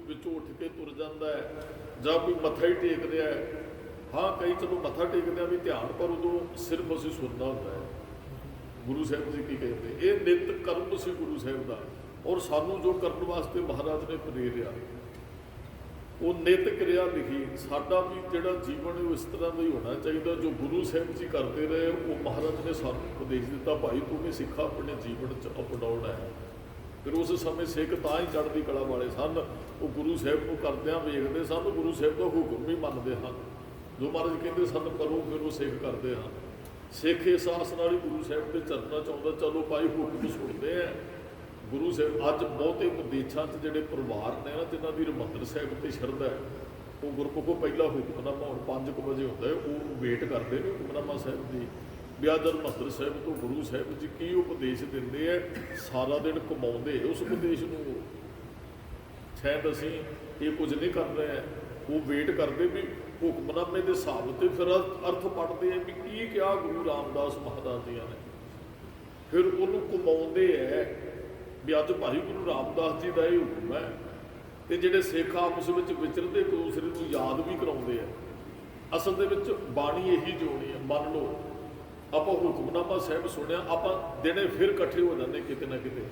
ਵਿੱਚੋਂ ਉੱਠ ਕੇ ਤੁਰ ਜਾਂਦਾ ਹੈ ਜਾਂ ਕੋਈ ਮੱਥਾ ਹੀ ਟੇਕ ਰਿਹਾ ਹੈ। ਹਾਂ, ਕਈ ਚਲੋ ਮੱਥਾ ਟੇਕਦੇ ਆ ਵੀ ਧਿਆਨ, ਪਰ ਉਦੋਂ ਸਿਰਫ ਅਸੀਂ ਸੁਣਨਾ ਹੁੰਦਾ ਹੈ ਗੁਰੂ ਸਾਹਿਬ ਜੀ ਕੀ ਕਹਿੰਦੇ। ਇਹ ਨਿਤ ਕਰਮ ਸੀ ਗੁਰੂ ਸਾਹਿਬ ਦਾ, ਔਰ ਸਾਨੂੰ ਜੋ ਕਰਨ ਵਾਸਤੇ ਮਹਾਰਾਜ ਨੇ ਪ੍ਰੇਰਿਆ ਉਹ ਨਿਤ ਕਿਰਿਆ ਲਿਖੀ। ਸਾਡਾ ਵੀ ਜਿਹੜਾ ਜੀਵਨ ਹੈ ਉਹ ਇਸ ਤਰ੍ਹਾਂ ਦਾ ਹੀ ਹੋਣਾ ਚਾਹੀਦਾ ਜੋ ਗੁਰੂ ਸਾਹਿਬ ਜੀ ਕਰਦੇ ਰਹੇ। ਉਹ ਮਹਾਰਾਜ ਨੇ ਸਾਨੂੰ ਉਪਦੇਸ਼ ਦਿੱਤਾ, ਭਾਈ ਤੂੰ ਵੀ ਸਿੱਖਾ ਆਪਣੇ ਜੀਵਨ 'ਚ ਅਪਣਾਉਣਾ ਹੈ। ਫਿਰ ਉਸ ਸਮੇਂ ਸਿੱਖ ਤਾਂ ਹੀ ਚੜ੍ਹਦੀ ਕਲਾ ਵਾਲੇ ਸਨ, ਉਹ ਗੁਰੂ ਸਾਹਿਬ ਨੂੰ ਕਰਦਿਆਂ ਵੇਖਦੇ ਸਨ, ਗੁਰੂ ਸਾਹਿਬ ਦਾ ਹੁਕਮ ਵੀ ਮੰਨਦੇ ਹਨ। ਜੋ ਮਹਾਰਾਜ ਕਹਿੰਦੇ ਸਨ ਕਰੋ, ਫਿਰ ਉਹ ਸਿੱਖ ਕਰਦੇ ਹਨ। ਸਿੱਖ ਇਸ ਆਸ ਨਾਲ ਹੀ ਗੁਰੂ ਸਾਹਿਬ ਦੇ ਚਰਨਾਂ 'ਚ ਆਉਂਦਾ, ਚਲੋ ਭਾਈ ਹੁਕਮ ਸੁਣਦੇ ਆ ਗੁਰੂ ਸਾਹਿਬ। ਅੱਜ ਬਹੁਤੇ ਵਿਦੇਸ਼ਾਂ 'ਚ ਜਿਹੜੇ ਪਰਿਵਾਰ ਨੇ ਨਾ ਜਿਨ੍ਹਾਂ ਦੀ ਹਰਿਮੰਦਰ ਸਾਹਿਬ 'ਤੇ ਸ਼ਰਧਾ ਹੈ, ਉਹ ਗੁਰਮੁਖੋਂ ਪਹਿਲਾ ਹੁਕਮਨਾਮਾ ਹੁਣ 5 ਵਜੇ ਹੁੰਦਾ ਹੈ, ਉਹ ਵੇਟ ਕਰਦੇ ਨੇ ਹੁਕਮਨਾਮਾ ਸਾਹਿਬ ਦੀ ਵੀ ਅੱਜ ਹਰਿਮੰਦਰ ਸਾਹਿਬ ਤੋਂ ਗੁਰੂ ਸਾਹਿਬ ਜੀ ਕੀ ਉਪਦੇਸ਼ ਦਿੰਦੇ ਹੈ। ਸਾਰਾ ਦਿਨ ਕਮਾਉਂਦੇ ਉਸ ਉਪਦੇਸ਼ ਨੂੰ, ਸ਼ਾਇਦ ਅਸੀਂ ਇਹ ਕੁਝ ਨਹੀਂ ਕਰ ਰਹੇ, ਉਹ ਵੇਟ ਕਰਦੇ ਵੀ ਹੁਕਮਨਾਮੇ ਦੇ ਹਿਸਾਬ 'ਤੇ ਫਿਰ ਅਰਥ ਪੜ੍ਹਦੇ ਆ ਵੀ ਕੀ ਕਿਹਾ ਗੁਰੂ ਰਾਮਦਾਸ ਮਹਾਰਾਜ ਜੀਆਂ ਨੇ। ਫਿਰ ਉਹਨੂੰ ਕਮਾਉਂਦੇ ਹੈ ਵੀ ਅੱਜ ਭਾਈ ਗੁਰੂ ਰਾਮਦਾਸ ਜੀ ਦਾ ਇਹ ਹੁਕਮ ਹੈ। ਅਤੇ ਜਿਹੜੇ ਸਿੱਖ ਆਪਸ ਵਿੱਚ ਵਿਚਰਦੇ ਇੱਕ ਦੂਸਰੇ ਨੂੰ ਯਾਦ ਵੀ ਕਰਾਉਂਦੇ ਆ। ਅਸਲ ਦੇ ਵਿੱਚ ਬਾਣੀ ਇਹੀ ਜੋਣੀ ਹੈ। ਮੰਨ ਲਓ ਆਪਾਂ ਹੁਕਮਨਾਮਾ ਸਾਹਿਬ ਸੁਣਿਆ, ਆਪਾਂ ਦਿਨੇ ਫਿਰ ਇਕੱਠੇ ਹੋ ਜਾਂਦੇ ਕਿਤੇ ਨਾ ਕਿਤੇ,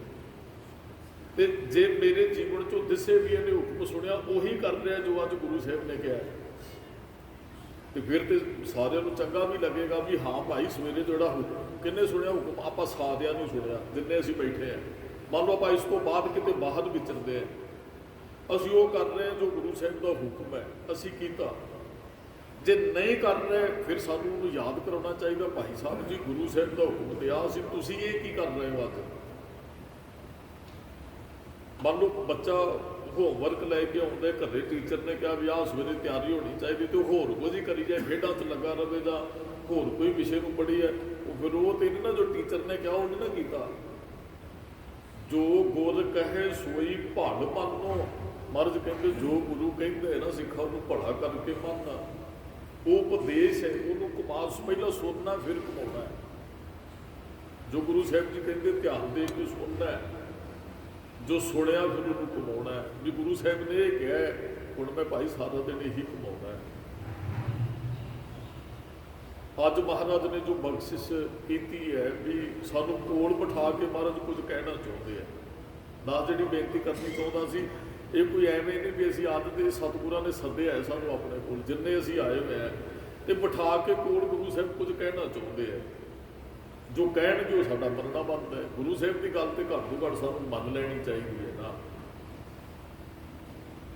ਅਤੇ ਜੇ ਮੇਰੇ ਜੀਵਨ 'ਚੋਂ ਦਿਸੇ ਵੀ ਇਹਨੇ ਹੁਕਮ ਸੁਣਿਆ ਉਹੀ ਕਰ ਰਿਹਾ ਜੋ ਅੱਜ ਗੁਰੂ ਸਾਹਿਬ ਨੇ ਕਿਹਾ, ਅਤੇ ਫਿਰ ਤਾਂ ਸਾਰਿਆਂ ਨੂੰ ਚੰਗਾ ਵੀ ਲੱਗੇਗਾ ਵੀ ਹਾਂ ਭਾਈ ਸਵੇਰੇ ਜਿਹੜਾ ਹੁਕਮ ਕਿਹਨੇ ਸੁਣਿਆ ਹੁਕਮ, ਆਪਾਂ ਸਾਰਿਆਂ ਨੂੰ ਸੁਣਿਆ ਜਿੰਨੇ ਅਸੀਂ ਬੈਠੇ ਹਾਂ। ਮੰਨ ਲਓ ਆਪਾਂ ਇਸ ਤੋਂ ਬਾਅਦ ਕਿਤੇ ਬਾਹਰ ਵਿਚਰਦੇ ਹਾਂ, ਅਸੀਂ ਉਹ ਕਰ ਰਹੇ ਹਾਂ ਜੋ ਗੁਰੂ ਸਾਹਿਬ ਦਾ ਹੁਕਮ ਹੈ ਅਸੀਂ ਕੀਤਾ। ਜੇ ਨਹੀਂ ਕਰ ਰਹੇ ਫਿਰ ਸਾਨੂੰ ਉਹਨੂੰ ਯਾਦ ਕਰਾਉਣਾ ਚਾਹੀਦਾ, ਭਾਈ ਸਾਹਿਬ ਜੀ ਗੁਰੂ ਸਾਹਿਬ ਦਾ ਹੁਕਮ ਦਿਆ ਸੀ, ਤੁਸੀਂ ਇਹ ਕੀ ਕਰ ਰਹੇ ਹੋ ਅੱਜ। ਮੰਨ ਲਓ ਬੱਚਾ ਹੋਮਵਰਕ ਲੈ ਕੇ ਆਉਂਦਾ, ਘਰੇ ਟੀਚਰ ਨੇ ਕਿਹਾ ਵੀ ਆਹ ਸਵੇਰੇ ਤਿਆਰੀ ਹੋਣੀ ਚਾਹੀਦੀ, ਤੇ ਉਹ ਹੋਰ ਕੁਝ ਹੀ ਕਰੀ ਜਾਏ, ਖੇਡਾਂ 'ਚ ਲੱਗਾ ਰਹੇ ਜਾਂ ਹੋਰ ਕੋਈ ਵਿਸ਼ੇ ਨੂੰ ਪੜ੍ਹੀ ਹੈ, ਉਹ ਫਿਰ ਉਹ ਤੇ ਨਹੀਂ ਨਾ ਜੋ ਟੀਚਰ ਨੇ ਕਿਹਾ ਉਹਨੇ ਨਾ ਕੀਤਾ। ਜੋ ਗੁਰ ਕਹੇ ਸੋਈ ਭਲ ਮੰਨੋ, ਮਹਾਰਾਜ ਕਹਿੰਦੇ ਜੋ ਗੁਰੂ ਕਹਿੰਦੇ ਨਾ ਸਿੱਖਾਂ ਉਹਨੂੰ ਭਲਾ ਕਰਕੇ ਮੰਨਣਾ। ਉਹ ਉਪਦੇਸ਼ ਹੈ, ਉਹਨੂੰ ਕਮਾਸ ਪਹਿਲਾਂ ਸੁਣਨਾ ਫਿਰ ਕਮਾਉਣਾ ਹੈ। ਜੋ ਗੁਰੂ ਸਾਹਿਬ ਜੀ ਕਹਿੰਦੇ ਧਿਆਨ ਦੇ ਕੇ ਸੁਣਨਾ ਹੈ, ਜੋ ਸੁਣਿਆ ਫਿਰ ਉਹਨੂੰ ਕਮਾਉਣਾ ਹੈ। ਵੀ ਗੁਰੂ ਸਾਹਿਬ ਨੇ ਇਹ ਕਿਹਾ ਹੁਣ ਮੈਂ ਭਾਈ ਸਾਰਾ ਦਿਨ ਇਹੀ ਕਮਾਉਣਾ ਹੈ। ਅੱਜ ਮਹਾਰਾਜ ਨੇ ਜੋ ਬਖਸ਼ਿਸ਼ ਕੀਤੀ ਹੈ ਵੀ ਸਾਨੂੰ ਕੋਲ ਬਿਠਾ ਕੇ ਮਹਾਰਾਜ ਕੁਝ ਕਹਿਣਾ ਚਾਹੁੰਦੇ ਆ। ਨਾਲ ਜਿਹੜੀ ਬੇਨਤੀ ਕਰਨੀ ਚਾਹੁੰਦਾ ਸੀ, ਇਹ ਕੋਈ ਐਵੇਂ ਨਹੀਂ ਵੀ ਅਸੀਂ ਅੱਜ ਦੇ ਸਤਿਗੁਰਾਂ ਨੇ ਸੱਦਿਆ ਹੈ ਸਾਨੂੰ ਆਪਣੇ ਕੋਲ, ਜਿੰਨੇ ਅਸੀਂ ਆਏ ਹੋਏ ਹਾਂ, ਤੇ ਬਿਠਾ ਕੇ ਕੋਲ ਗੁਰੂ ਸਾਹਿਬ ਕੁਝ ਕਹਿਣਾ ਚਾਹੁੰਦੇ ਆ। ਜੋ ਕਹਿਣਗੇ ਉਹ ਸਾਡਾ ਮੰਨਣਾ ਬਣਦਾ ਹੈ। ਗੁਰੂ ਸਾਹਿਬ ਦੀ ਗੱਲ ਤੇ ਘੱਟ ਤੋਂ ਘੱਟ ਸਾਨੂੰ ਮੰਨ ਲੈਣੀ ਚਾਹੀਦੀ ਹੈ ਨਾ।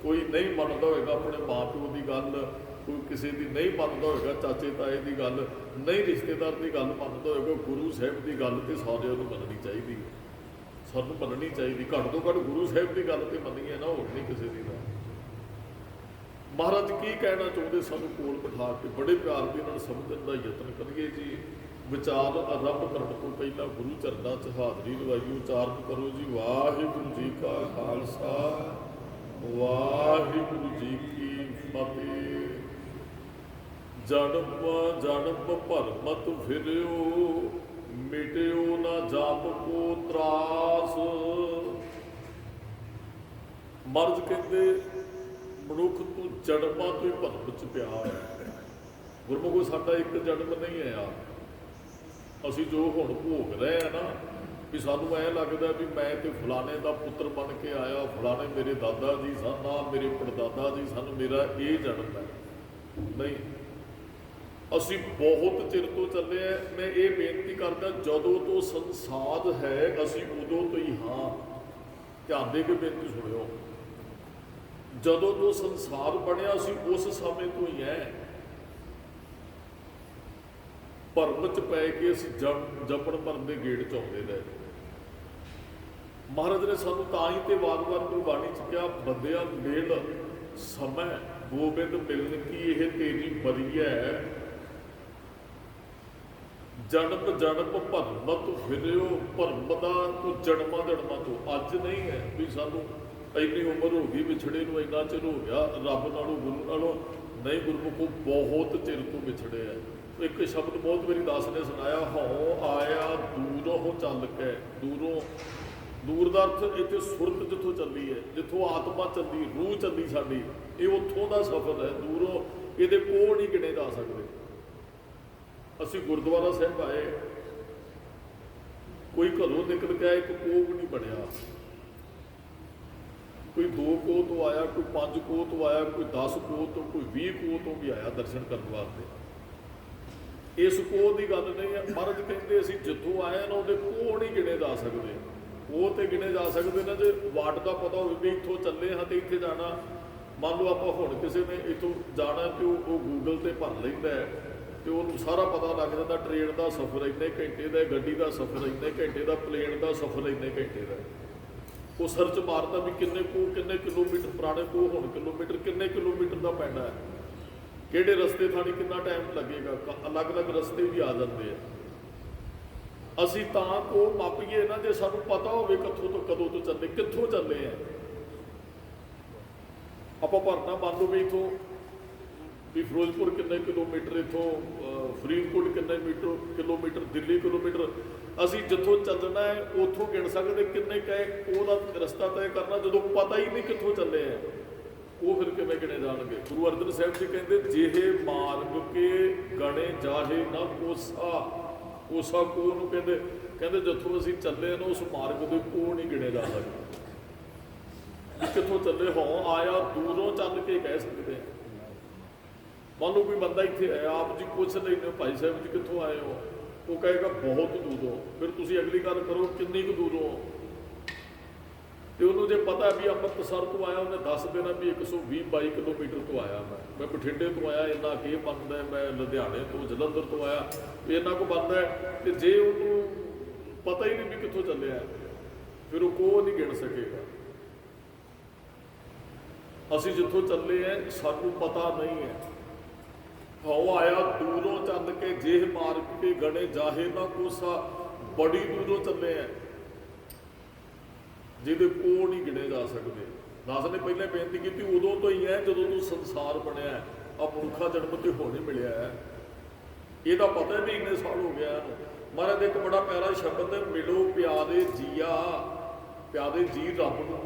ਕੋਈ ਨਹੀਂ ਮੰਨਦਾ ਹੋਏਗਾ ਆਪਣੇ ਮਾਂ ਪਿਓ ਦੀ ਗੱਲ, ਕੋਈ ਕਿਸੇ ਦੀ ਨਹੀਂ ਮੰਨਦਾ ਹੋਏਗਾ, ਚਾਚੇ ਤਾਏ ਦੀ ਗੱਲ ਨਹੀਂ, ਰਿਸ਼ਤੇਦਾਰ ਦੀ ਗੱਲ ਮੰਨਦਾ ਹੋਏਗਾ, ਗੁਰੂ ਸਾਹਿਬ ਦੀ ਗੱਲ ਤੇ ਸਾਰਿਆਂ ਨੂੰ ਮੰਨਣੀ ਚਾਹੀਦੀ ਹੈ। ਸਾਨੂੰ ਮੰਨਣੀ ਚਾਹੀਦੀ, ਘੱਟ ਤੋਂ ਘੱਟ ਗੁਰੂ ਸਾਹਿਬ ਦੀ ਗੱਲ ਤੇ ਮੰਨੀਏ ਨਾ, ਹੋਰ ਨਹੀਂ ਕਿਸੇ ਦੀ ਗੱਲ। ਮਹਾਰਾਜ ਕੀ ਕਹਿਣਾ ਚਾਹੁੰਦੇ ਸਾਨੂੰ ਕੋਲ ਬਿਠਾ ਕੇ ਬੜੇ ਪਿਆਰ ਦੇ ਨਾਲ ਸਮਝਣ ਦਾ ਯਤਨ ਕਰੀਏ ਜੀ। ਵਿਚਾਰ ਆਰੰਭ ਕਰਨ ਤੋਂ ਪਹਿਲਾਂ ਗੁਰੂ ਚਰਨਾਂ 'ਚ ਹਾਜ਼ਰੀ ਲਵਾਈਓ, ਉਚਾਰਨ ਕਰੋ ਜੀ ਵਾਹਿਗੁਰੂ ਜੀ ਕਾ ਖਾਲਸਾ ਵਾਹਿਗੁਰੂ ਜੀ ਕੀ ਫਤਿਹ। ਜਨਮ ਜਨਮ ਭਰਮਤ ਫਿਰਿਓ, ਮਿਟਿਓ ਨਾ ਜਪ ਕੋ ਤਰਾਸ। ਮਰਦ ਕਹਿੰਦੇ ਮਨੁੱਖ ਤੂੰ ਜਨਮਾਂ ਤੋਂ ਹੀ ਭਰਮ 'ਚ ਪਿਆ ਹੈ। ਗੁਰਮੁਖੋ ਸਾਡਾ ਇੱਕ ਜਨਮ ਨਹੀਂ ਆਇਆ, ਅਸੀਂ ਜੋ ਹੁਣ ਭੋਗ ਰਹੇ ਹਾਂ ਨਾ, ਵੀ ਸਾਨੂੰ ਐਂ ਲੱਗਦਾ ਵੀ ਮੈਂ ਤੇ ਫਲਾਣੇ ਦਾ ਪੁੱਤਰ ਬਣ ਕੇ ਆਇਆ, ਫਲਾਣੇ ਮੇਰੇ ਦਾਦਾ ਜੀ ਸਨ, ਨਾ ਮੇਰੇ ਪੜਦਾਦਾ ਜੀ ਸਨ, ਮੇਰਾ ਇਹ ਜਨਮ ਹੈ। ਨਹੀਂ, ਅਸੀਂ ਬਹੁਤ ਚਿਰ ਤੋਂ ਚੱਲੇ ਹਾਂ। ਮੈਂ ਇਹ ਬੇਨਤੀ ਕਰਦਾ, ਜਦੋਂ ਤੋਂ ਸੰਸਾਰ ਹੈ ਅਸੀਂ ਉਦੋਂ ਤੋਂ ਹੀ ਹਾਂ। ਧਿਆਨ ਦੇ ਕੇ ਬੇਨਤੀ ਸੁਣਿਓ, ਜਦੋਂ ਤੋਂ ਸੰਸਾਰ ਬਣਿਆ ਅਸੀਂ ਉਸ ਸਮੇਂ ਤੋਂ ਹੀ ਹੈ। ਭਰਮ 'ਚ ਪੈ ਕੇ ਅਸੀਂ ਜਪਣ ਭਰਨ ਦੇ ਗੇੜ 'ਚ ਆਉਂਦੇ ਰਹੇ। ਮਹਾਰਾਜ ਨੇ ਸਾਨੂੰ ਤਾਂ ਹੀ ਤੇ ਵਾਰ-ਵਾਰ ਗੁਰਬਾਣੀ 'ਚ ਕਿਹਾ, ਬੰਦਿਆਂ ਮਿਲ ਸਮੇਂ ਗੋਬਿੰਦ ਮਿਲਣ ਕੀ ਇਹ ਤੇਰੀ ਬਰੀ ਹੈ। ਜਨਮ ਜਨਮ ਭਰਮਤ ਫਿਰਿਓ, ਭਰਮ ਦਾ ਤੋਂ ਜਨਮਾਂ ਤੋਂ ਅੱਜ ਨਹੀਂ ਹੈ ਵੀ ਸਾਨੂੰ ਇੰਨੀ ਉਮਰ ਹੋ ਗਈ ਵਿਛੜੇ ਨੂੰ, ਇੰਨਾ ਚਿਰ ਹੋ ਗਿਆ ਰੱਬ ਨਾਲੋਂ ਗੁਰੂ ਨਾਲੋਂ। ਨਹੀਂ, ਗੁਰਮੁਖੋ ਬਹੁਤ ਚਿਰ ਤੋਂ ਵਿਛੜੇ ਆ। ਇੱਕ ਸ਼ਬਦ ਬਹੁਤ ਮੇਰੀ ਦਾਸ ਨੇ ਸੁਣਾਇਆ, ਹਉ ਆਇਆ ਦੂਰੋਂ ਚੱਲ ਕੇ, ਦੂਰੋਂ ਦੂਰ ਦਾ ਅਰਥ ਇੱਥੇ ਸੁਰਤ ਜਿੱਥੋਂ ਚੱਲੀ ਹੈ, ਜਿੱਥੋਂ ਆਤਮਾ ਚੱਲੀ, ਰੂਹ ਚੱਲੀ ਸਾਡੀ, ਇਹ ਉੱਥੋਂ ਦਾ ਸਫ਼ਰ ਹੈ। ਦੂਰੋਂ ਇਹਦੇ ਕੋਲ ਨਹੀਂ ਗਿਣੇ ਜਾ ਸਕਦੇ। ਅਸੀਂ ਗੁਰਦੁਆਰਾ ਸਾਹਿਬ ਆਏ, ਕੋਈ ਘਰੋਂ ਨਿਕਲ ਕੇ ਇੱਕ ਕੋਹ ਵੀ ਨਹੀਂ ਬਣਿਆ। ਕੋਈ 2 ਕੋਹ ਤੋਂ ਆਇਆ, ਕੋਈ 5 ਕੋਹ ਤੋਂ ਆਇਆ, ਕੋਈ 10 ਕੋਹ ਤੋਂ, ਕੋਈ 20 ਕੋਹ ਤੋਂ ਵੀ ਆਇਆ ਦਰਸ਼ਨ ਕਰਨ ਵਾਸਤੇ। ਇਸ ਕੋਹ ਦੀ ਗੱਲ ਨਹੀਂ ਹੈ। ਮਹਾਰਾਜ ਕਹਿੰਦੇ ਅਸੀਂ ਜਿੱਥੋਂ ਆਏ ਨਾ ਉਹਦੇ ਕੋਹ ਨਹੀਂ ਗਿਣੇ ਜਾ ਸਕਦੇ। ਉਹ ਤੇ ਗਿਣੇ ਜਾ ਸਕਦੇ ਨੇ ਜੇ ਵਾਟ ਦਾ ਪਤਾ ਹੋਵੇ ਵੀ ਇੱਥੋਂ ਚੱਲੇ ਹਾਂ ਤੇ ਇੱਥੇ ਜਾਣਾ। ਮੰਨ ਲਓ ਆਪਾਂ ਹੁਣ ਕਿਸੇ ਨੇ ਇੱਥੋਂ ਜਾਣਾ ਤੇ ਉਹ ਗੂਗਲ ਤੇ ਭਰ ਲੈਂਦਾ ਹੈ ਤੇ ਉਹਨੂੰ ਸਾਰਾ ਪਤਾ ਲੱਗ ਜਾਂਦਾ, ਟ੍ਰੇਨ ਦਾ ਸਫ਼ਰ ਇੰਨੇ ਘੰਟੇ ਦਾ, ਗੱਡੀ ਦਾ ਸਫ਼ਰ ਇੰਨੇ ਘੰਟੇ ਦਾ, ਪਲੇਨ ਦਾ ਸਫ਼ਰ ਇੰਨੇ ਘੰਟੇ ਦਾ। ਉਹ ਸਰਚ ਮਾਰਦਾ ਵੀ ਕਿੰਨੇ ਕਿਲੋਮੀਟਰ ਪੁਰਾਣੇ ਕੋਹ, ਹੁਣ ਕਿਲੋਮੀਟਰ ਕਿੰਨੇ ਕਿਲੋਮੀਟਰ ਦਾ ਪੈਂਦਾ ਹੈ, ਕਿਹੜੇ ਰਸਤੇ ਥਾਣੀ ਕਿੰਨਾ ਟਾਈਮ ਲੱਗੇਗਾ। ਅਲੱਗ-ਅਲੱਗ ਰਸਤੇ ਵੀ ਆ ਜਾਂਦੇ ਆ। ਅਸੀਂ ਤਾਂ ਕੋਹ ਮਾਪੀਏ ਨਾ ਜੇ ਸਾਨੂੰ ਪਤਾ ਹੋਵੇ ਕਿੱਥੋਂ ਤੋਂ ਕਦੋਂ ਤੋਂ ਚੱਲੇ, ਕਿੱਥੋਂ ਚੱਲੇ ਆ। ਆਪਾਂ ਭਰਨਾ ਮੰਨ ਲਓ ਵੀ ਇੱਥੋਂ ਵੀ ਫਿਰੋਜ਼ਪੁਰ ਕਿੰਨੇ ਕਿਲੋਮੀਟਰ, ਇੱਥੋਂ ਫਰੀਦਕੋਟ ਕਿੰਨੇ ਕਿਲੋਮੀਟਰ, ਦਿੱਲੀ ਕਿਲੋਮੀਟਰ। ਅਸੀਂ ਜਿੱਥੋਂ ਚੱਲਣਾ ਹੈ ਉੱਥੋਂ ਗਿਣ ਸਕਦੇ ਕਿੰਨੇ ਕਹੇ ਉਹਦਾ ਰਸਤਾ ਤੈਅ ਕਰਨਾ। ਜਦੋਂ ਪਤਾ ਹੀ ਨਹੀਂ ਕਿੱਥੋਂ ਚੱਲੇ ਆ, ਉਹ ਫਿਰ ਕਿਵੇਂ ਗਿਣੇ ਜਾਣਗੇ। ਗੁਰੂ ਅਰਜਨ ਸਾਹਿਬ ਜੀ ਕਹਿੰਦੇ ਜਿਹੇ ਮਾਰਗ ਕੇ ਗਣੇ ਜਾਹੇ ਨਾ ਕੋਸਾ ਕੋਹ ਨੂੰ ਕਹਿੰਦੇ ਜਿੱਥੋਂ ਅਸੀਂ ਚੱਲੇ ਨਾ ਉਸ ਮਾਰਗ ਦੇ ਕੋਹ ਨਹੀਂ ਗਿਣੇ ਜਾ ਸਕਦੇ। ਕਿੱਥੋਂ ਚੱਲੇ ਹੋਂ ਆਇਆ ਦੂਰੋਂ ਚੱਲ ਕੇ ਕਹਿ ਸਕਦੇ ਆ। ਮੰਨ ਲਓ ਕੋਈ ਬੰਦਾ ਇੱਥੇ ਆਇਆ, ਆਪ ਜੀ ਪੁੱਛ ਲੈਂਦੇ ਭਾਈ ਸਾਹਿਬ ਜੀ ਕਿੱਥੋਂ ਆਏ ਹੋ, ਉਹ ਕਹੇਗਾ ਬਹੁਤ ਦੂਰੋਂ। ਫਿਰ ਤੁਸੀਂ ਅਗਲੀ ਗੱਲ ਕਰੋ ਕਿੰਨੀ ਕੁ ਦੂਰੋਂ, ਤੇ ਉਹਨੂੰ ਜੇ ਪਤਾ ਵੀ ਅੰਮ੍ਰਿਤਸਰ ਤੋਂ ਆਇਆ ਉਹਨੇ ਦੱਸ ਦੇਣਾ ਵੀ 120-22 ਕਿਲੋਮੀਟਰ ਤੋਂ ਆਇਆ ਮੈਂ ਬਠਿੰਡੇ ਤੋਂ ਆਇਆ ਇੰਨਾ ਕੀ ਬਣਦਾ, ਮੈਂ ਲੁਧਿਆਣੇ ਤੋਂ ਜਲੰਧਰ ਤੋਂ ਆਇਆ ਇੰਨਾ ਕੁ ਬਣਦਾ। ਤੇ ਜੇ ਉਹਨੂੰ ਪਤਾ ਹੀ ਨਹੀਂ ਵੀ ਕਿੱਥੋਂ ਚੱਲਿਆ ਫਿਰ ਉਹ ਕੋਹ ਨਹੀਂ ਗਿਣ ਸਕੇਗਾ। ਅਸੀਂ ਜਿੱਥੋਂ ਚੱਲੇ ਆ ਸਾਨੂੰ ਪਤਾ ਨਹੀਂ ਹੈ। ਹਉ ਆਇਆ ਦੂਰੋਂ ਚੱਲ ਕੇ ਜੇਹ ਮਾਰਗ ਕੇ ਗਣੇ ਜਾਹੇ ਨਾ ਕੋਸਾ, ਬੜੀ ਦੂਰੋਂ ਚੱਲੇ ਆ ਜਿਹਦੇ ਕੋਹ ਨਹੀਂ ਗਿਣੇ ਜਾ ਸਕਦੇ। ਦਾਸ ਨੇ ਪਹਿਲਾਂ ਬੇਨਤੀ ਕੀਤੀ ਉਦੋਂ ਤੋਂ ਹੀ ਹੈ ਜਦੋਂ ਤੋਂ ਸੰਸਾਰ ਬਣਿਆ। ਆ ਮਨੁੱਖਾ ਜਨਮ ਤੇ ਹੁਣ ਹੀ ਮਿਲਿਆ ਹੈ। ਇਹਦਾ ਪਤਾ ਵੀ ਇੰਨੇ ਸਾਲ ਹੋ ਗਿਆ। ਮਹਾਰਾਜ ਦੇ ਇੱਕ ਬੜਾ ਪਿਆਰਾ ਸ਼ਬਦ ਹੈ, ਮਿਲੋ ਪਿਆਰੇ ਜੀਆ। ਪਿਆਰੇ ਜੀ ਰੱਬ ਨੂੰ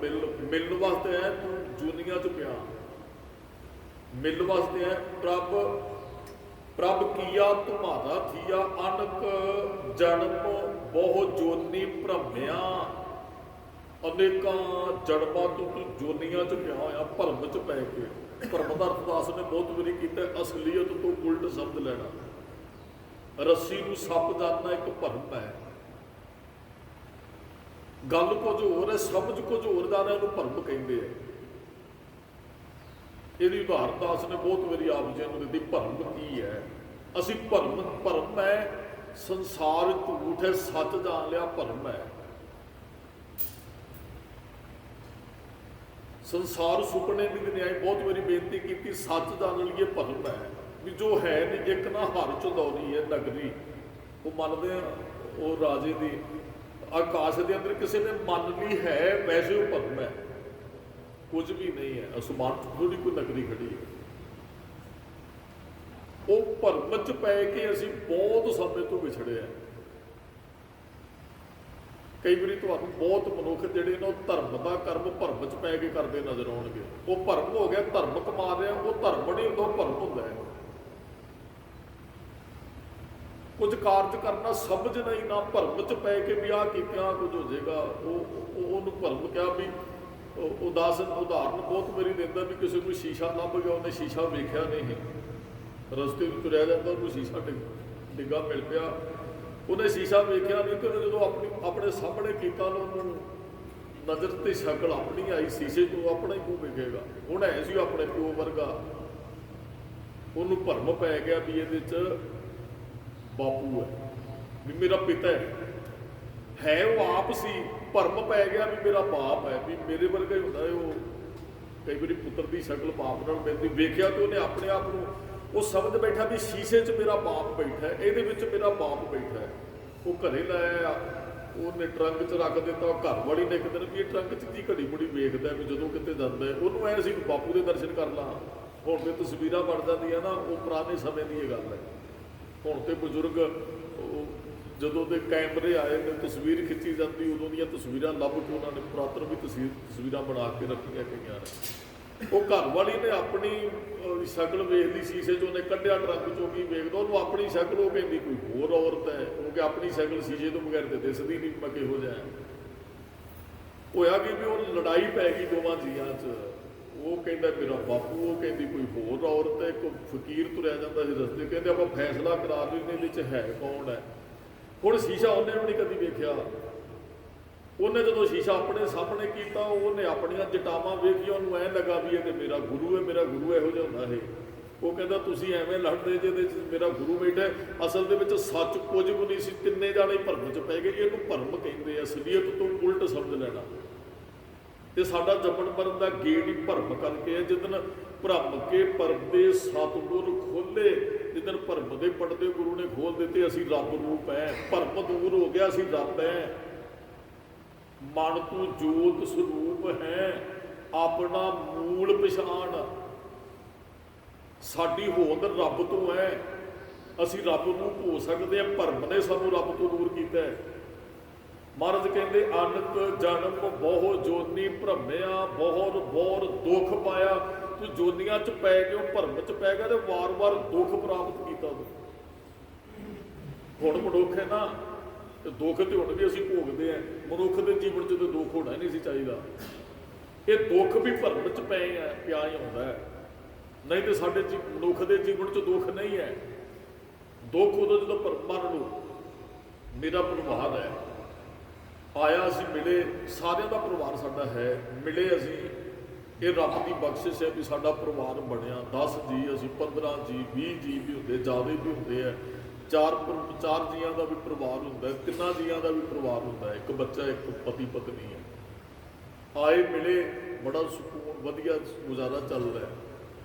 ਮਿਲਣ ਵਾਸਤੇ ਹੈ। ਤੂੰ ਦੁਨੀਆ 'ਚ ਪਿਆ ਮਿਲਣ ਵਾਸਤੇ ਹੈ। ਪ੍ਰਭ ਕੀਆ ਤੁਮਾਰਾ ਥੀਆ, ਅਨਕ ਜਨਮ ਬਹੁ ਜੋਨੀ ਭ੍ਰਮਿਆ। ਅਨੇਕਾਂ ਜਨਮਾਂ ਤੋਂ ਤੂੰ ਜੋਨੀਆਂ 'ਚ ਪਿਆ ਹੋਇਆ, ਭਰਮ 'ਚ ਪੈ ਕੇ। ਭਰਮ ਦਾ ਅਰਥ ਦਾਸ ਨੇ ਬਹੁਤ ਵਾਰੀ ਕੀਤਾ ਅਸਲੀਅਤ ਤੋਂ ਉਲਟ ਸ਼ਬਦ ਲੈਣਾ। ਰੱਸੀ ਨੂੰ ਸੱਪ ਜਾਣਨਾ ਇੱਕ ਭਰਮ ਹੈ। ਗੱਲ ਕੁਝ ਹੋਰ ਹੈ, ਸਮਝ ਕੁਝ ਹੋਰ ਦਾ, ਇਹਨੂੰ ਭਰਮ ਕਹਿੰਦੇ ਆ। ਇਹਦੀ ਉਦਾਹਰਨ ਦਾਸ ਨੇ ਬਹੁਤ ਵਾਰੀ ਆਪ ਜੀ ਨੂੰ ਦਿੱਤੀ। ਭਰਮ ਕੀ ਹੈ? ਅਸੀਂ ਭਰਮ ਹੈ ਸੰਸਾਰ ਝੂਠ ਹੈ, ਸੱਚ ਜਾਣ ਲਿਆ ਭਰਮ ਹੈ। ਸੰਸਾਰ ਸੁਪਨੇ ਦੀ ਦੁਨੀਆ ਬਹੁਤ ਵਾਰੀ ਬੇਨਤੀ ਕੀਤੀ, ਸੱਚ ਜਾਣ ਲਈਏ ਭਰਮ ਹੈ। ਵੀ ਜੋ ਹੈ ਨਹੀਂ ਇੱਕ ਨਾ ਹਰ ਚੰਦੌਰੀ ਹੈ ਨਗਰੀ, ਉਹ ਮੰਨਦੇ ਆ ਉਹ ਰਾਜੇ ਦੀ ਆਕਾਸ਼ ਦੇ ਅੰਦਰ ਕਿਸੇ ਨੇ ਮੰਨ ਲਈ ਹੈ, ਵੈਸੇ ਉਹ ਭਰਮ ਹੈ, ਕੁਝ ਵੀ ਨਹੀਂ ਹੈ। ਅਸਮਾਨ ਥੋੜੀ ਕੋਈ ਨਗਰੀ ਖੜੀ ਹੈ। ਉਹ ਭਰਮ 'ਚ ਪੈ ਕੇ ਅਸੀਂ ਬਹੁਤ ਸਮੇਂ ਤੋਂ ਵਿਛੜੇ ਆ। ਕਈ ਵਾਰੀ ਤੁਹਾਨੂੰ ਬਹੁਤ ਮਨੁੱਖ ਜਿਹੜੇ ਨੇ ਉਹ ਧਰਮ ਦਾ ਕਰਮ ਭਰਮ 'ਚ ਪੈ ਕੇ ਕਰਦੇ ਨਜ਼ਰ ਆਉਣਗੇ। ਉਹ ਭਰਮ ਹੋ ਗਿਆ, ਧਰਮ ਕਮਾ ਰਿਹਾ। ਉਹ ਧਰਮ ਨਹੀਂ ਹੁੰਦਾ, ਉਹ ਭਰਮ ਹੁੰਦਾ ਹੈ। ਕੁਝ ਕਾਰਜ ਕਰਨਾ ਸਮਝ ਨਹੀਂ, ਨਾ ਭਰਮ 'ਚ ਪੈ ਕੇ ਵੀ ਆਹ ਕੀਤਾ ਕੁਝ ਹੋ ਜਾਏਗਾ। ਉਹਨੂੰ ਭਰਮ ਕਿਹਾ ਵੀ ਉਦਾਸ ਉਦਾਹਰਨ ਬਹੁਤ ਮੇਰੀ ਦਿੰਦਾ ਵੀ ਕਿਸੇ ਨੂੰ ਸ਼ੀਸ਼ਾ ਲੱਭ ਗਿਆ, ਉਹਨੇ ਸ਼ੀਸ਼ਾ ਵੇਖਿਆ ਨਹੀਂ, ਰਸਤੇ ਵਿੱਚ ਤੁਰਿਆ ਜਾਂਦਾ, ਉਹਨੂੰ ਸ਼ੀਸ਼ਾ ਡਿੱਗਾ ਮਿਲ ਪਿਆ, ਉਹਨੇ ਸ਼ੀਸ਼ਾ ਵੇਖਿਆ ਨਹੀਂ। ਤੇ ਉਹਨੇ ਜਦੋਂ ਆਪਣੇ ਸਾਹਮਣੇ ਕੀਤਾ ਨਾ ਉਹਨੂੰ ਨਜ਼ਰ ਤੇ ਸ਼ਕਲ ਆਪਣੀ ਆਈ, ਸ਼ੀਸ਼ੇ 'ਚੋਂ ਆਪਣਾ ਹੀ ਮੂੰਹ ਵੇਖੇਗਾ। ਹੁਣ ਹੈ ਸੀ ਆਪਣੇ ਪਿਓ ਵਰਗਾ, ਉਹਨੂੰ ਭਰਮ ਪੈ ਗਿਆ ਵੀ ਇਹਦੇ 'ਚ ਬਾਪੂ ਹੈ, ਵੀ ਮੇਰਾ ਪਿਤਾ ਹੈ ਉਹ ਆਪ ਸੀ। ਭਰਮ ਪੈ ਗਿਆ ਵੀ ਮੇਰਾ ਬਾਪ ਹੈ, ਵੀ ਮੇਰੇ ਵਰਗਾ ਹੀ ਹੁੰਦਾ ਹੈ। ਉਹ ਕਈ ਵਾਰੀ ਪੁੱਤਰ ਦੀ ਸ਼ਕਲ ਬਾਪ ਨਾਲ ਮਿਲਦੀ, ਵੇਖਿਆ ਤੇ ਉਹਨੇ ਆਪਣੇ ਆਪ ਨੂੰ ਉਹ ਸਮਝ ਬੈਠਾ ਵੀ ਸ਼ੀਸ਼ੇ 'ਚ ਮੇਰਾ ਬਾਪ ਬੈਠਾ ਹੈ, ਇਹਦੇ ਵਿੱਚ ਮੇਰਾ ਬਾਪ ਬੈਠਾ ਹੈ। ਉਹ ਘਰੇ ਲਾਇਆ, ਉਹਨੇ ਟਰੰਕ 'ਚ ਰੱਖ ਦਿੱਤਾ। ਘਰ ਵਾਲੀ ਨੇ ਇੱਕ ਦਿਨ ਵੀ ਇਹ ਟਰੰਕ 'ਚ ਕੀ ਘੜੀ ਮੁੜੀ ਵੇਖਦਾ ਵੀ ਜਦੋਂ ਕਿਤੇ ਜਾਂਦਾ ਹੈ। ਉਹਨੂੰ ਐਂ ਸੀ ਬਾਪੂ ਦੇ ਦਰਸ਼ਨ ਕਰ ਲਾਂ। ਹੁਣ ਤੇ ਤਸਵੀਰਾਂ ਬਣ ਜਾਂਦੀਆਂ ਨਾ, ਉਹ ਪੁਰਾਣੇ ਸਮੇਂ ਦੀ ਇਹ ਗੱਲ ਹੈ। ਹੁਣ ਤੇ ਬਜ਼ੁਰਗ ਜਦੋਂ ਦੇ ਕੈਮਰੇ ਆਏ ਨੇ ਤਸਵੀਰ ਖਿੱਚੀ ਜਾਂਦੀ, ਉਦੋਂ ਦੀਆਂ ਤਸਵੀਰਾਂ ਲੱਭ ਕੇ ਉਹਨਾਂ ਨੇ ਪੁਰਾਤਨ ਵੀ ਤਸਵੀਰਾਂ ਬਣਾ ਕੇ ਰੱਖੀਆਂ ਗਈਆਂ ਨੇ। ਉਹ ਘਰ ਵਾਲੀ ਨੇ ਆਪਣੀ ਸ਼ਕਲ ਵੇਖਦੀ ਸ਼ੀਸ਼ੇ 'ਚ, ਉਹਨੇ ਕੱਢਿਆ ਟਰੰਕ 'ਚੋਂ, ਕੀ ਵੇਖਦਾ ਉਹਨੂੰ ਆਪਣੀ ਸ਼ਕਲ, ਉਹ ਕਹਿੰਦੀ ਕੋਈ ਹੋਰ ਔਰਤ ਹੈ, ਕਿਉਂਕਿ ਆਪਣੀ ਸ਼ਕਲ ਸ਼ੀਸ਼ੇ ਤੋਂ ਬਗੈਰ ਤੇ ਦਿਸਦੀ ਨਹੀਂ ਮੈਂ ਕਿਹੋ ਜਿਹਾ। ਹੋਇਆ ਕਿ ਵੀ ਉਹ ਲੜਾਈ ਪੈ ਗਈ ਦੋਵਾਂ ਜੀਆਂ 'ਚ। ਉਹ ਕਹਿੰਦਾ ਮੇਰਾ ਬਾਪੂ, ਉਹ ਕਹਿੰਦੀ ਕੋਈ ਹੋਰ ਔਰਤ ਹੈ। ਇੱਕ ਫਕੀਰ ਤੁਰਿਆ ਜਾਂਦਾ ਸੀ ਰਸਤੇ, ਕਹਿੰਦੇ ਆਪਾਂ ਫੈਸਲਾ ਕਰਾ ਲੈਂਦੇ ਇਹਦੇ 'ਚ ਹੈ ਕੌਣ ਹੈ। ਹੁਣ ਸ਼ੀਸ਼ਾ ਉਹਨੇ ਵੀ ਨਹੀਂ ਕਦੀ ਵੇਖਿਆ। ਉਹਨੇ ਜਦੋਂ ਸ਼ੀਸ਼ਾ ਆਪਣੇ ਸਾਹਮਣੇ ਕੀਤਾ, ਉਹਨੇ ਆਪਣੀਆਂ ਜਟਾਵਾਂ ਵੇਖੀਆਂ, ਉਹਨੂੰ ਐਂ ਲੱਗਾ ਵੀ ਇਹ ਤੇ ਮੇਰਾ ਗੁਰੂ ਹੈ, ਮੇਰਾ ਗੁਰੂ ਇਹੋ ਜਿਹਾ ਹੁੰਦਾ ਹੈ। ਉਹ ਕਹਿੰਦਾ ਤੁਸੀਂ ਐਵੇਂ ਲੜਦੇ ਜਿਹਦੇ 'ਚ ਮੇਰਾ ਗੁਰੂ ਬੈਠਾ। ਅਸਲ ਦੇ ਵਿੱਚ ਸੱਚ ਕੁਝ ਵੀ ਨਹੀਂ ਸੀ, ਤਿੰਨੇ ਜਾਣੇ ਭਰਮ 'ਚ ਪੈ ਗਏ। ਇਹਨੂੰ ਭਰਮ ਕਹਿੰਦੇ ਆ, ਅਸਲੀਅਤ ਤੋਂ ਉਲਟ ਸਮਝ ਲੈਣਾ। ਤੇ ਸਾਡਾ ਜੰਮਣ ਮਰਨ ਦਾ ਗੇਟ ਹੀ ਭਰਮ ਕਰਕੇ ਹੈ। ਜਿੱਦਣ ਭਰਮ ਕੇ ਪਰਦੇ ਸਤਿਗੁਰ ਖੋਲੇ, ਜਿੱਦਣ ਭਰਮ ਦੇ ਪਰਦੇ ਗੁਰੂ ਨੇ ਖੋਲ ਦਿੱਤੇ, ਅਸੀਂ ਰੱਬ ਰੂਪ ਹੈ। ਭਰਮ ਦੂਰ ਹੋ ਗਿਆ, ਅਸੀਂ ਰੱਬ ਹੈ। ਮਨ ਤੂੰ ਜੋਤ ਸਰੂਪ ਹੈ, ਆਪਣਾ ਮੂਲ ਪਛਾਣ। ਸਾਡੀ ਹੋਂਦ ਰੱਬ ਤੋਂ ਹੈ, ਅਸੀਂ ਰੱਬ ਰੂਪ ਹੋ ਸਕਦੇ ਹਾਂ। ਭਰਮ ਨੇ ਸਾਨੂੰ ਰੱਬ ਤੋਂ ਦੂਰ ਕੀਤਾ ਹੈ। ਮਹਾਰਾਜ ਕਹਿੰਦੇ ਅਨਕ ਜਨਮ ਬਹੁ ਜੋਨੀ ਭਰਮਿਆ, ਬਹੁਤ ਬਹੁਤ ਦੁੱਖ ਪਾਇਆ। ਤੂੰ ਜੋਨੀਆਂ 'ਚ ਪੈ ਕੇ ਉਹ ਭਰਮ 'ਚ ਪੈ ਗਿਆ ਤੇ ਵਾਰ-ਵਾਰ ਦੁੱਖ ਪ੍ਰਾਪਤ ਕੀਤਾ ਤੂੰ। ਹੁਣ ਮਨੁੱਖ ਹੈ ਨਾ, ਤੇ ਦੁੱਖ ਤੇ ਹੁਣ ਵੀ ਅਸੀਂ ਭੋਗਦੇ ਹਾਂ। ਮਨੁੱਖ ਦੇ ਜੀਵਨ 'ਚ ਤਾਂ ਦੁੱਖ ਹੋਣਾ ਨਹੀਂ ਸੀ ਚਾਹੀਦਾ। ਇਹ ਦੁੱਖ ਵੀ ਭਰਮ 'ਚ ਪਏ ਆ, ਪਿਆ ਹੀ ਹੁੰਦਾ ਹੈ। ਨਹੀਂ ਤੇ ਸਾਡੇ ਮਨੁੱਖ ਦੇ ਜੀਵਨ 'ਚ ਦੁੱਖ ਨਹੀਂ ਹੈ। ਦੁੱਖ ਉਦੋਂ ਜਦੋਂ ਮੰਨ ਲਓ ਮੇਰਾ ਪਰਿਵਾਰ ਹੈ, ਆਇਆ ਅਸੀਂ ਮਿਲੇ, ਸਾਰਿਆਂ ਦਾ ਪਰਿਵਾਰ ਸਾਡਾ ਹੈ, ਮਿਲੇ ਅਸੀਂ, ਇਹ ਰੱਬ ਦੀ ਬਖਸ਼ਿਸ਼ ਹੈ ਵੀ ਸਾਡਾ ਪਰਿਵਾਰ ਬਣਿਆ। 10 ਜੀ ਅਸੀਂ, 15 ਜੀ, 20 ਜੀ ਵੀ ਹੁੰਦੇ, ਜ਼ਿਆਦਾ ਵੀ ਹੁੰਦੇ ਆ। ਚਾਰ ਜੀਆਂ ਦਾ ਵੀ ਪਰਿਵਾਰ ਹੁੰਦਾ ਹੈ, 3 ਜੀਆਂ ਦਾ ਵੀ ਪਰਿਵਾਰ ਹੁੰਦਾ ਹੈ, ਇੱਕ ਬੱਚਾ, ਇੱਕ ਪਤੀ ਪਤਨੀ ਹੈ। ਆਏ ਮਿਲੇ, ਬੜਾ ਸਕੂਨ, ਵਧੀਆ ਗੁਜ਼ਾਰਾ ਚੱਲ ਰਿਹਾ।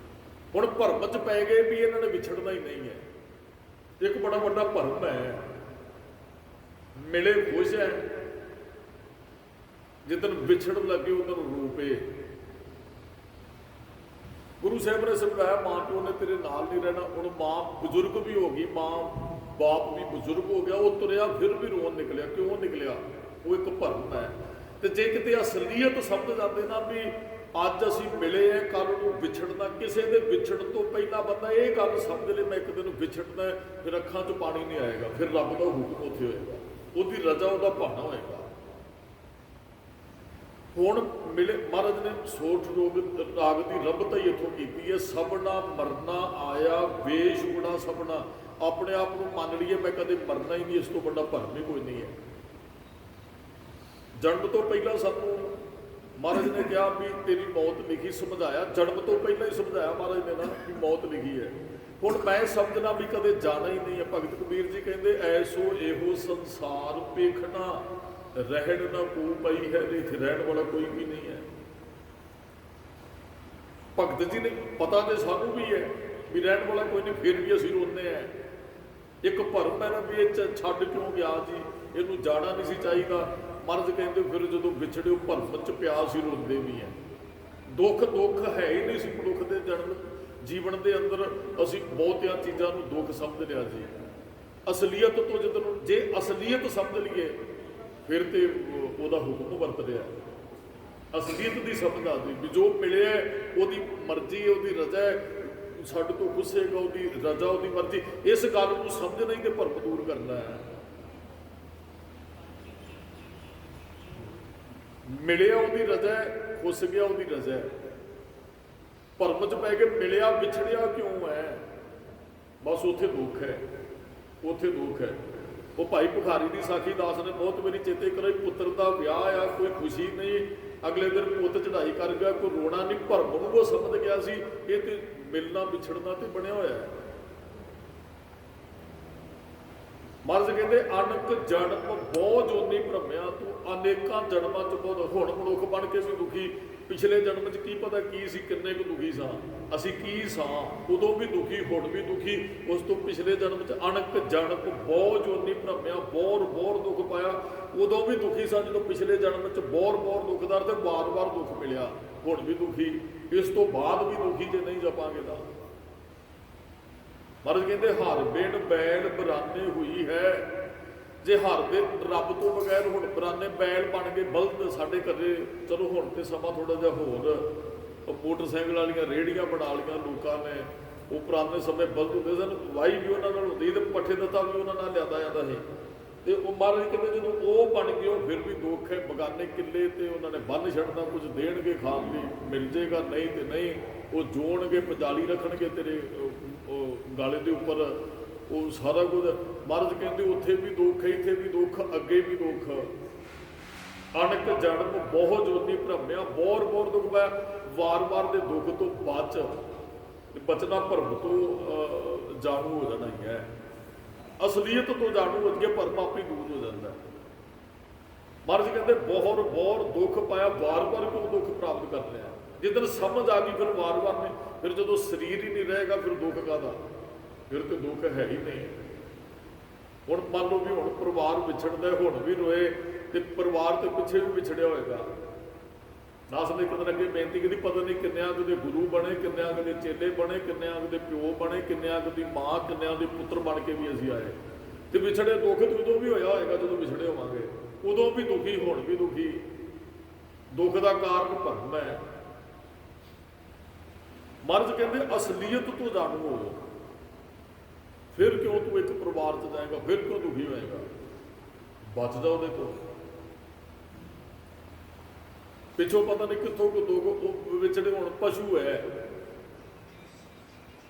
ਹੁਣ ਭਰਮ 'ਚ ਪੈ ਗਏ ਵੀ ਇਹਨਾਂ ਨੇ ਵਿਛੜਨਾ ਹੀ ਨਹੀਂ ਹੈ। ਇੱਕ ਬੜਾ ਵੱਡਾ ਭਰਮ ਹੈ। ਮਿਲੇ ਖੁਸ਼ ਹੈ, ਜਿੱਦਣ ਵਿਛੜਨ ਲੱਗੇ ਉਦੋਂ ਰੂਪੇ। ਗੁਰੂ ਸਾਹਿਬ ਨੇ ਸਮਝਾਇਆ ਮਾਂ ਪਿਓ ਨੇ ਤੇਰੇ ਨਾਲ ਨਹੀਂ ਰਹਿਣਾ। ਹੁਣ ਮਾਂ ਬਜ਼ੁਰਗ ਵੀ ਹੋ ਗਈ, ਮਾਂ ਬਾਪ ਵੀ ਬਜ਼ੁਰਗ ਹੋ ਗਿਆ, ਉਹ ਤੁਰਿਆ ਫਿਰ ਵੀ ਰੋਣ ਨਿਕਲਿਆ। ਕਿਉਂ ਨਿਕਲਿਆ? ਉਹ ਇੱਕ ਭਰਮ ਹੈ। ਤੇ ਜੇ ਕਿਤੇ ਅਸਲੀਅਤ ਸਮਝ ਜਾਂਦੇ ਨਾ ਵੀ ਅੱਜ ਅਸੀਂ ਮਿਲੇ ਹਾਂ, ਕੱਲ੍ਹ ਨੂੰ ਵਿਛੜਨਾ, ਕਿਸੇ ਦੇ ਵਿਛੜਨ ਤੋਂ ਪਹਿਲਾਂ ਬੰਦਾ ਇਹ ਗੱਲ ਸਮਝ ਲੈ ਮੈਂ ਇੱਕ ਦਿਨ ਵਿਛੜਨਾ, ਫਿਰ ਅੱਖਾਂ 'ਚ ਪਾਣੀ ਨਹੀਂ ਆਏਗਾ, ਫਿਰ ਰੱਬ ਦਾ ਹੁਕਮ ਉੱਥੇ ਹੋਏਗਾ, ਉਹਦੀ ਰਜ਼ਾ, ਉਹਦਾ ਭਾਣਾ ਹੋਏਗਾ। ਹੁਣ ਮਿਲੇ, ਮਹਾਰਾਜ ਨੇ ਸੋਠ ਰਾਗ ਦੀ ਰੰਭਤਾ ਹੀ ਇੱਥੋਂ ਕੀਤੀ ਹੈ। ਸਭਨਾ ਮਰਨਾ ਆਇਆ, ਵੇਸ਼ ਗੁਣਾ ਸਭਨਾ। ਆਪਣੇ ਆਪ ਨੂੰ ਮੰਨ ਲਈਏ ਮੈਂ ਕਦੇ ਮਰਨਾ ਹੀ ਨਹੀਂ, ਇਸ ਤੋਂ ਵੱਡਾ ਭਰਮ ਹੀ ਕੋਈ ਨਹੀਂ ਹੈ। ਜਨਮ ਤੋਂ ਪਹਿਲਾਂ ਸਾਨੂੰ ਮਹਾਰਾਜ ਨੇ ਕਿਹਾ ਵੀ ਤੇਰੀ ਮੌਤ ਲਿਖੀ, ਸਮਝਾਇਆ। ਜਨਮ ਤੋਂ ਪਹਿਲਾਂ ਹੀ ਸਮਝਾਇਆ ਮਹਾਰਾਜ ਨੇ ਨਾ ਵੀ ਮੌਤ ਲਿਖੀ ਹੈ। ਹੁਣ ਮੈਂ ਸਮਝਣਾ ਵੀ ਕਦੇ ਜਾਣਾ ਹੀ ਨਹੀਂ ਹੈ। ਭਗਤ ਕਬੀਰ ਜੀ ਕਹਿੰਦੇ ਐਸੋ ਇਹੋ ਸੰਸਾਰ ਵੇਖਣਾ, ਰਹਿਣ ਨਾ ਕੋ ਪਈ ਹੈ, ਇੱਥੇ ਰਹਿਣ ਵਾਲਾ ਕੋਈ ਵੀ ਨਹੀਂ ਹੈ। ਭਗਤ ਜੀ ਨੇ ਪਤਾ ਤੇ ਸਾਨੂੰ ਵੀ ਹੈ ਵੀ ਰਹਿਣ ਵਾਲਾ ਕੋਈ ਨਹੀਂ, ਫਿਰ ਵੀ ਅਸੀਂ ਰੋਂਦੇ ਹਾਂ। ਇੱਕ ਭਰਮ ਹੈ ਨਾ ਵੀ ਇਹ ਛੱਡ ਕਿਉਂ ਗਿਆ ਜੀ, ਇਹਨੂੰ ਜਾਣਾ ਨਹੀਂ ਸੀ ਚਾਹੀਦਾ। ਮਹਾਰਾਜ ਕਹਿੰਦੇ ਫਿਰ ਜਦੋਂ ਵਿਛੜੇ ਭਰਮ 'ਚ ਪਿਆ ਸੀ, ਰੋਂਦੇ ਵੀ ਹੈ। ਦੁੱਖ ਹੈ ਹੀ ਨਹੀਂ ਸੀ ਮਨੁੱਖ ਦੇ ਜਨਮ ਜੀਵਨ ਦੇ ਅੰਦਰ। ਅਸੀਂ ਬਹੁਤੀਆਂ ਚੀਜ਼ਾਂ ਨੂੰ ਦੁੱਖ ਸਮਝ ਲਿਆ ਜੀ। ਅਸਲੀਅਤ ਤੋਂ ਜਦੋਂ ਜੇ ਅਸਲੀਅਤ ਸਮਝ ਲਈਏ ਫਿਰ ਤੇ ਉਹਦਾ ਹੁਕਮ ਵਰਤ ਰਿਹਾ। ਅਸਲੀਅਤ ਦੀ ਸਮਝ ਆ ਜੀ ਵੀ ਜੋ ਮਿਲਿਆ ਉਹਦੀ ਮਰਜ਼ੀ, ਉਹਦੀ ਰਜ਼ਾ ਹੈ, ਸਾਡੇ ਤੋਂ ਗੁੱਸੇਗਾ, ਉਹਦੀ ਰਜ਼ਾ, ਉਹਦੀ ਮਰਜ਼ੀ। ਇਸ ਗੱਲ ਨੂੰ ਸਮਝਣਾ ਹੀ ਤੇ ਭਰਮ ਦੂਰ ਕਰਨਾ ਹੈ। ਮਿਲਿਆ ਉਹਦੀ ਰਜ਼ਾ ਹੈ, ਖੁੱਸ ਗਿਆ ਉਹਦੀ ਰਜ਼ਾ ਹੈ। ਭਰਮ 'ਚ ਪੈ ਕੇ ਮਿਲਿਆ ਵਿਛੜਿਆ ਕਿਉਂ ਹੈ? ਬਸ ਉੱਥੇ ਦੁੱਖ ਹੈ, ਉੱਥੇ ਦੁੱਖ ਹੈ। ਉਹ ਭਾਈ ਭਿਖਾਰੀ ਦੀ ਸਾਖੀ ਦਾਸ ਨੇ ਬਹੁਤ ਵਾਰੀ ਚੇਤੇ ਕਰਾਈ। ਪੁੱਤਰ ਦਾ ਵਿਆਹ ਆ, ਕੋਈ ਖੁਸ਼ੀ ਨਹੀਂ, ਅਗਲੇ ਦਿਨ ਪੁੱਤ ਚੜ੍ਹਾਈ ਕਰ ਗਿਆ, ਕੋਈ ਰੋਣਾ ਨਹੀਂ। ਭਰਮ ਨੂੰ ਉਹ ਸਮਝ ਗਿਆ ਸੀ ਇਹ ਤੇ ਮਿਲਣਾ ਵਿਛੜਨਾ ਤੇ ਬਣਿਆ ਹੋਇਆ ਹੈ। ਮਹਾਰਾਜ ਕਹਿੰਦੇ ਅਨਕ ਜਨਮ ਬਹੁ ਜੋਨੀ ਭਰਮਿਆ, ਤੂੰ ਅਨੇਕਾਂ ਜਨਮਾਂ 'ਚ ਬਹੁਤ। ਹੁਣ ਮਨੁੱਖ ਬਣ ਕੇ ਵੀ ਦੁਖੀ, ਪਿਛਲੇ ਜਨਮ 'ਚ ਕੀ ਪਤਾ ਕੀ ਸੀ, ਕਿੰਨੇ ਕੁ ਦੁਖੀ ਸਾਂ ਅਸੀਂ, ਕੀ ਸਾਂ ਉਦੋਂ ਵੀ ਦੁਖੀ, ਹੁਣ ਵੀ ਦੁਖੀ। ਉਸ ਤੋਂ ਪਿਛਲੇ ਜਨਮ 'ਚ ਅਨਕ ਜਨਮ ਬਹੁ ਜੋਨੀ ਭਰਮਿਆ, ਬੋਰ ਦੁੱਖ ਪਾਇਆ। ਉਦੋਂ ਵੀ ਦੁਖੀ ਸਾਂ ਜਦੋਂ ਪਿਛਲੇ ਜਨਮ 'ਚ ਬੋਰ ਦੁਖਦਾਰ, ਤੇ ਵਾਰ-ਵਾਰ ਦੁੱਖ ਮਿਲਿਆ, ਹੁਣ ਵੀ ਦੁਖੀ, ਇਸ ਤੋਂ ਬਾਅਦ ਵੀ ਦੁਖੀ ਜੇ ਨਹੀਂ ਜਪਾਂਗੇ ਤਾਂ। ਮਹਾਰਾਜ ਕਹਿੰਦੇ ਹਰ ਬਿਨ ਬੈਲ ਬਰਾਨੇ ਹੋਈ ਹੈ, ਜੇ ਹਾਰਦੇ ਰੱਬ ਤੋਂ ਬਗੈਰ ਹੁਣ ਬਰਾਨੇ ਬੈਲ ਬਣ ਗਏ ਬਲਦ ਸਾਡੇ ਘਰੇ। ਚਲੋ ਹੁਣ ਤੇ ਸਮਾਂ ਥੋੜਾ ਜਿਹਾ ਹੋਰ, ਮੋਟਰਸਾਈਕਲ ਵਾਲੀਆਂ ਰੇਹੜੀਆਂ ਬਣਾ ਲਈਆਂ ਲੋਕਾਂ ਨੇ। ਉਹ ਪੁਰਾਣੇ ਸਮੇਂ ਬਲਦ ਹੁੰਦੇ ਸਨ, ਵਾਈ ਵੀ ਉਹਨਾਂ ਨਾਲ ਹੁੰਦੀ ਤੇ ਪੱਠੇ ਦਿੱਤਾ ਵੀ ਉਹਨਾਂ ਨਾਲ ਲਿਆਦਾ ਜਾਂਦਾ ਸੀ। ਤੇ ਉਹ ਮਹਾਰਾਜ ਕਹਿੰਦੇ ਜਦੋਂ ਉਹ ਬਣ ਗਏ ਉਹ ਫਿਰ ਵੀ ਦੁੱਖ ਹੈ। ਬਗਾਨੇ ਕਿੱਲੇ ਤੇ ਉਹਨਾਂ ਨੇ ਬੰਨ ਛੱਡਣਾ, ਕੁਝ ਦੇਣਗੇ ਖਾਣ ਲਈ ਮਿਲ ਜੇਗਾ, ਨਹੀਂ ਤੇ ਨਹੀਂ। ਉਹ ਜੋੜਨਗੇ, ਪਜਾਲੀ ਰੱਖਣਗੇ ਤੇਰੇ ਗਾਲੇ ਦੇ ਉੱਪਰ, ਉਹ ਸਾਰਾ ਕੁਝ। ਮਹਾਰਾਜ ਕਹਿੰਦੇ ਉੱਥੇ ਵੀ ਦੁੱਖ, ਇੱਥੇ ਵੀ ਦੁੱਖ, ਅੱਗੇ ਵੀ ਦੁੱਖ। ਅਣਕ ਜਨਮ ਬਹੁਤ ਜੋਨੀ ਭਰਮਿਆ, ਬੋਰ ਬੋਰ ਦੁੱਖ ਪੈ। ਵਾਰ-ਵਾਰ ਦੇ ਦੁੱਖ ਤੋਂ ਬਚਣਾ ਭਰਮ ਤੋਂ ਜਾਣੂ ਹੋ ਜਾਣਾ ਹੀ ਹੈ। ਅਸਲੀਅਤ ਤੋਂ ਜਾਣੂ ਹੋ ਕੇ ਭਰਮ ਆਪੇ ਦੂਰ ਹੋ ਜਾਂਦਾ। ਮਹਾਰਾਜ ਕਹਿੰਦੇ ਬਹੁਤ ਬੋਰ ਦੁੱਖ ਪਾਇਆ, ਵਾਰ-ਵਾਰ ਕਿਉਂ ਦੁੱਖ ਪ੍ਰਾਪਤ ਕਰ ਲਿਆ। ਜਿੱਦਣ ਸਮਝ ਆ ਗਈ ਫਿਰ ਵਾਰ-ਵਾਰ ਨੇ, ਫਿਰ ਜਦੋਂ ਸਰੀਰ ਹੀ ਨਹੀਂ ਰਹੇਗਾ ਫਿਰ ਦੁੱਖ ਕਾਹਦਾ, ਫਿਰ ਤੇ ਦੁੱਖ ਹੈ ਹੀ ਨਹੀਂ। ਹੁਣ ਮੰਨ ਲਓ ਵੀ ਹੁਣ ਪਰਿਵਾਰ ਵਿਛੜਦਾ, ਹੁਣ ਵੀ ਰੋਏ ਤੇ ਪਰਿਵਾਰ ਤੇ ਪਿੱਛੇ ਵੀ ਵਿਛੜਿਆ ਹੋਏਗਾ। ਦਾਸ ਨੇ ਇੱਕ ਦਿਨ ਅੱਗੇ ਬੇਨਤੀ ਕੀਤੀ, ਪਤਾ ਨਹੀਂ ਕਿੰਨਿਆਂ ਦੇ ਗੁਰੂ ਬਣੇ, ਕਿੰਨਿਆਂ ਦੇ ਚੇਲੇ ਬਣੇ, ਕਿੰਨਿਆਂ ਦੇ ਪਿਓ ਬਣੇ, ਕਿੰਨਿਆਂ ਦੀ ਮਾਂ, ਕਿੰਨਿਆਂ ਦੇ ਪੁੱਤਰ ਬਣ ਕੇ ਵੀ ਅਸੀਂ ਆਏ। ਤੇ ਵਿਛੜੇ ਦੁੱਖ ਤੇ ਉਦੋਂ ਵੀ ਹੋਇਆ ਹੋਏਗਾ ਜਦੋਂ ਵਿਛੜੇ ਹੋਵਾਂਗੇ, ਉਦੋਂ ਵੀ ਦੁਖੀ, ਹੁਣ ਵੀ ਦੁਖੀ। ਦੁੱਖ ਦਾ ਕਾਰਨ ਭਰਮ ਹੈ। ਮਹਾਰਾਜ ਕਹਿੰਦੇ ਅਸਲੀਅਤ ਤੋਂ ਜਾਣੂ ਹੋ, ਫਿਰ ਕਿਉਂ ਤੂੰ ਇੱਕ ਪਰਿਵਾਰ 'ਚ ਜਾਏਗਾ, ਫਿਰ ਕਿਉਂ ਦੁਖੀ ਹੋਏਗਾ। ਬਚ ਜਾ ਉਹਦੇ ਤੋਂ। ਪਿੱਛੋਂ ਪਤਾ ਨਹੀਂ ਕਿੱਥੋਂ ਦੁੱਖ ਵਿਛੜੇ। ਹੁਣ ਪਸ਼ੂ ਹੈ,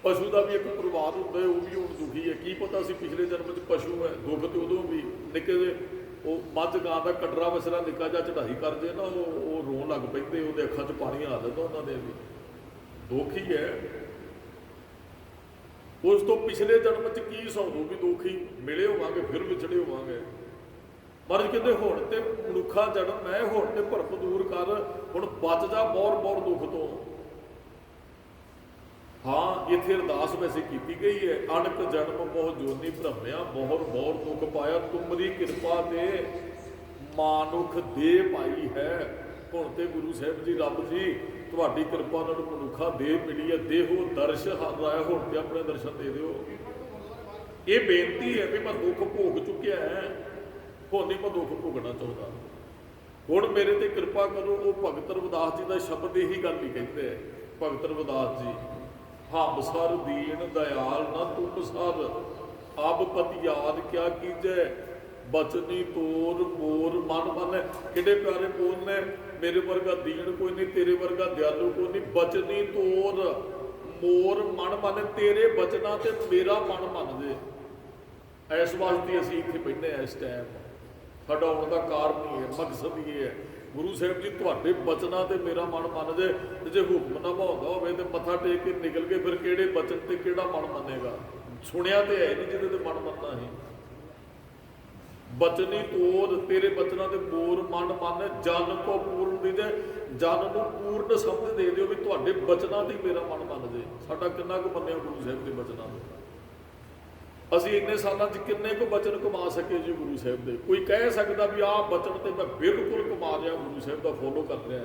ਪਸ਼ੂ ਦਾ ਵੀ ਇੱਕ ਪਰਿਵਾਰ ਹੁੰਦਾ ਹੈ, ਉਹ ਵੀ ਹੁਣ ਦੁਖੀ ਹੈ। ਕੀ ਪਤਾ ਸੀ ਪਿਛਲੇ ਜਨਮ 'ਚ ਪਸ਼ੂ ਹੈ। ਦੁੱਖ ਤੇ ਉਦੋਂ ਵੀ ਨਿੱਕੇ ਜਿਹੇ ਉਹ ਮੱਝ ਗਾਂ ਦਾ ਕਟਰਾ ਵਸਰਾ ਨਿੱਕਾ ਜਿਹਾ ਚੜਾਈ ਕਰਦੇ ਨਾ, ਉਹ ਰੋਣ ਲੱਗ ਪੈਂਦੇ, ਉਹਦੇ ਅੱਖਾਂ 'ਚ ਪਾਣੀ ਆ ਜਾਂਦਾ ਉਹਨਾਂ ਦੇ ਵੀ। ਦੁੱਖ ਹੀ ਹੈ। ਉਸ ਤੋਂ ਪਿਛਲੇ ਜਨਮ 'ਚ ਕੀ ਸੌਂਦੂ ਵੀ ਦੁਖੀ ਮਿਲੇ ਹੋਵਾਂਗੇ, ਫਿਰ ਵਿਛੜੇ ਹੋਵਾਂਗੇ। ਮਹਾਰਾਜ ਕਹਿੰਦੇ ਹੁਣ ਤੇ ਮਨੁੱਖਾ ਜਨਮ ਹੈ, ਹੁਣ ਤੇ ਭਰਮ ਦੂਰ ਕਰ, ਹੁਣ ਬਚ ਜਾ ਬੌਰ ਦੁੱਖ ਤੋਂ। ਹਾਂ, ਇੱਥੇ ਅਰਦਾਸ ਵੈਸੇ ਕੀਤੀ ਗਈ ਹੈ, ਅਣਕ ਜਨਮ ਬਹੁ ਜੋਨੀ ਭਰਮਿਆ, ਬੌਰ ਦੁੱਖ ਪਾਇਆ, ਤੁਮਰੀ ਕਿਰਪਾ ਤੇ ਮਾਨੁਖ ਦੇ ਪਾਈ ਹੈ। ਹੁਣ ਤੇ ਗੁਰੂ ਸਾਹਿਬ ਜੀ, ਰੱਬ ਜੀ ਤੁਹਾਡੀ ਕਿਰਪਾ ਨਾਲ ਮਨੁੱਖਾ ਦੇਹ ਮਿਲੀ ਹੈ, ਦੇਹੋ ਦਰਸ਼ ਹਰਾਇਆ, ਹੁਣ ਤੇ ਆਪਣੇ ਦਰਸ਼ਨ ਦੇ ਦਿਓ। ਇਹ ਬੇਨਤੀ ਹੈ ਵੀ ਮੈਂ ਦੁੱਖ ਭੋਗ ਚੁੱਕਿਆ ਹੈ, ਹੁਣ ਨਹੀਂ ਮੈਂ ਦੁੱਖ ਭੋਗਣਾ ਚਾਹੁੰਦਾ, ਹੁਣ ਮੇਰੇ ਤੇ ਕਿਰਪਾ ਕਰੋ। ਉਹ ਭਗਤ ਰਵਿਦਾਸ ਜੀ ਦਾ ਸ਼ਬਦ ਇਹੀ ਗੱਲ ਹੀ ਕਹਿੰਦੇ ਹੈ। ਭਗਤ ਰਵਿਦਾਸ ਜੀ, ਹਮ ਸਰ ਦੀਨ ਦਇਆਲ ਨਾ ਤੁਮ ਸਰ, ਅਬ ਪਤਿਆਦ ਕਿਆ ਕੀਜੈ, ਬਚਨੀ ਤੋਰ ਮੋਰ ਮਨ ਮਨ। ਕਿਹੜੇ ਪਿਆਰੇ ਬੋਲ ਨੇ, ਮੇਰੇ ਵਰਗਾ ਦੀਨ ਕੋਈ ਨਹੀਂ, ਤੇਰੇ ਵਰਗਾ ਦਿਆਲੂ ਕੋਈ ਨਹੀਂ। ਬਚਨੀ ਤੋਰ ਮੋਰ ਮਨ ਮਨ, ਤੇਰੇ ਬਚਨਾ ਤੇ ਮੇਰਾ ਮਨ ਮੰਨ ਜੇ। ਇਸ ਵਾਸਤੇ ਅਸੀਂ ਇੱਥੇ ਬੈਠੇ ਹਾਂ। ਇਸ ਟਾਈਮ ਸਾਡਾ ਆਉਣ ਦਾ ਕਾਰਨ ਹੀ ਹੈ, ਮਕਸਦ ਇਹ ਹੈ, ਗੁਰੂ ਸਾਹਿਬ ਜੀ ਤੁਹਾਡੇ ਬਚਨਾਂ ਤੇ ਮੇਰਾ ਮਨ ਮੰਨ ਜੇ। ਤੇ ਜੇ ਹੁਕਮ ਨਾ ਨਿਭਾਉਂਦਾ ਹੋਵੇ ਤੇ ਮੱਥਾ ਟੇਕ ਕੇ ਨਿਕਲ ਗਏ, ਫਿਰ ਕਿਹੜੇ ਬਚਨ ਤੇ ਕਿਹੜਾ ਮਨ ਮੰਨੇਗਾ। ਸੁਣਿਆ ਤੇ ਹੈ ਨਹੀਂ ਜਿਹਦੇ ਤੇ ਮਨ ਮੰਨਣਾ ਹੀ। ਬਚਨੀ ਤੋਰ, ਤੇਰੇ ਬਚਨਾਂ ਤੇ ਮੋਰ ਮਨ ਮੰਨ, ਜਨ ਕੋ ਪੂਰਨ ਦੀਜੈ, ਜਨ ਨੂੰ ਪੂਰਨ ਸਮਝ ਦੇ ਦਿਓ ਵੀ ਤੁਹਾਡੇ ਬਚਨਾਂ ਤੇ ਮੇਰਾ ਮਨ ਮੰਨ ਜੇ। ਸਾਡਾ ਕਿੰਨਾ ਕੁ ਮੰਨਿਆ ਗੁਰੂ ਸਾਹਿਬ ਦੇ ਬਚਨਾਂ ਨੂੰ। ਅਸੀਂ ਇੰਨੇ ਸਾਲਾਂ 'ਚ ਕਿੰਨੇ ਕੁ ਬਚਨ ਕਮਾ ਸਕੇ ਜੀ ਗੁਰੂ ਸਾਹਿਬ ਦੇ। ਕੋਈ ਕਹਿ ਸਕਦਾ ਵੀ ਆਹ ਬਚਨ ਤੇ ਮੈਂ ਬਿਲਕੁਲ ਕਮਾ ਰਿਹਾ, ਗੁਰੂ ਸਾਹਿਬ ਦਾ ਫੋਲੋ ਕਰ ਰਿਹਾ।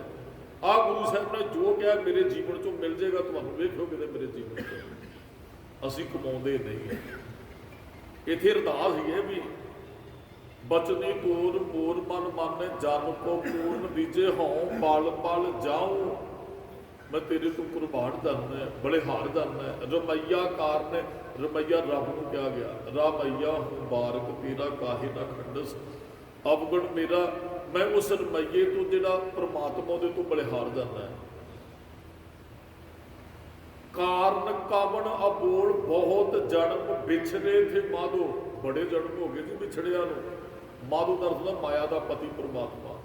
ਆਹ ਗੁਰੂ ਸਾਹਿਬ ਨੇ ਜੋ ਕਿਹਾ ਮੇਰੇ ਜੀਵਨ 'ਚੋਂ ਮਿਲ ਜਾਏਗਾ, ਤੁਹਾਨੂੰ ਵੇਖੋ ਕਿਤੇ ਮੇਰੇ ਜੀਵਨ 'ਚ। ਅਸੀਂ ਕਮਾਉਂਦੇ ਨਹੀਂ। ਇੱਥੇ ਅਰਦਾਸ ਹੀ ਹੈ ਵੀ ਬਚਨੀ ਤੋਰ ਮੋਰ ਮਨ ਮੰਨ, ਜਨ ਕੋ ਪੂਰਨ ਦੀਜੇ, ਹਉ ਪਲ ਪਲ ਜਾਉ। ਮੈਂ ਤੇਰੇ ਤੋਂ ਕੁਰਬਾਨ ਕਰਨਾ, ਬਲਿਹਾਰ ਕਰਨਾ। ਰਮਈਆ ਕਾਰਨ, ਰਮਈਆ ਰੱਬ ਨੂੰ ਕਿਹਾ ਗਿਆ, ਰਾਮਈਆ ਹੂੰ ਬਾਰਕ ਤੇਰਾ ਕਾਹੇ ਨਾ ਖੰਡਸ। ਅਵਗੁਣ ਮੇਰਾ, ਮੈਂ ਉਸ ਰਮਈਏ ਤੋਂ ਜਿਹੜਾ ਪ੍ਰਮਾਤਮਾ ਦੇ ਤੋਂ ਬਲਿਹਾਰ ਕਰਨਾ। ਕਾਰਨ ਕਾਵਣ ਅਬੋਲ ਬਹੁਤ ਜਨਮ ਵਿਛੜੇ ਥੇ ਮਾਧੋ। ਬੜੇ ਜਨਮ ਹੋ ਗਏ ਜੀ ਵਿਛੜਿਆ ਨੂੰ। ਮਾਧੋ ਦਾ ਅਰਥ ਮਾਇਆ ਦਾ ਪਤੀ ਪ੍ਰਮਾਤਮਾ।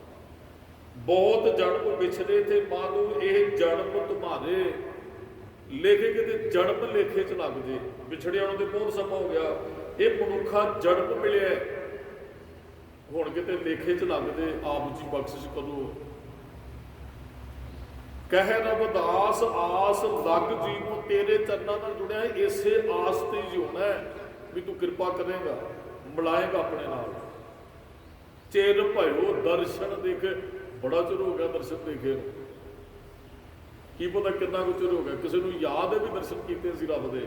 ਬਹੁਤ ਜਨਮ ਵਿਛੜੇ ਥੇ ਮਾਧੋ, ਇਹ ਜਨਮ ਤੁਹਾਰੇ ਲੇਖੇ ਕਿਤੇ ਜਨਮ ਲੇਖੇ 'ਚ ਲੱਗ ਜੇ। ਵਿਛੜਿਆ ਨੂੰ ਤੇ ਬਹੁਤ ਸਮਾਂ ਹੋ ਗਿਆ, ਇਹ ਮਨੁੱਖਾ ਜਨਮ ਮਿਲਿਆ, ਹੁਣ ਕਿਤੇ ਲੇਖੇ 'ਚ ਲੱਗ ਜੇ। ਆਪ ਜੀ ਬਖਸ਼ਿਸ਼ ਕਰੋ। ਕਹਿ ਰਵਿਦਾਸ ਆਸ ਲੱਗ ਜੀਵੋ, ਤੇਰੇ ਚਰਨਾਂ ਨਾਲ ਜੁੜਿਆ, ਇਸੇ ਆਸ ਤੇ ਜਿਉਣਾ ਵੀ ਤੂੰ ਕਿਰਪਾ ਕਰੇਗਾ, ਮਿਲਾਏਗਾ ਆਪਣੇ ਨਾਲ। ਚਿਰ ਭਇਓ ਦਰਸ਼ਨ ਦੇਖੇ, ਬੜਾ ਚਿਰ ਹੋ ਗਿਆ ਦਰਸ਼ਨ ਦੇਖੇ ਨੂੰ। ਕੀ ਪਤਾ ਕਿੰਨਾ ਕੁ ਚਿਰ ਹੋ ਗਿਆ। ਕਿਸੇ ਨੂੰ ਯਾਦ ਹੈ ਵੀ ਦਰਸ਼ਨ ਕੀਤੇ ਸੀ ਰੱਬ ਦੇ।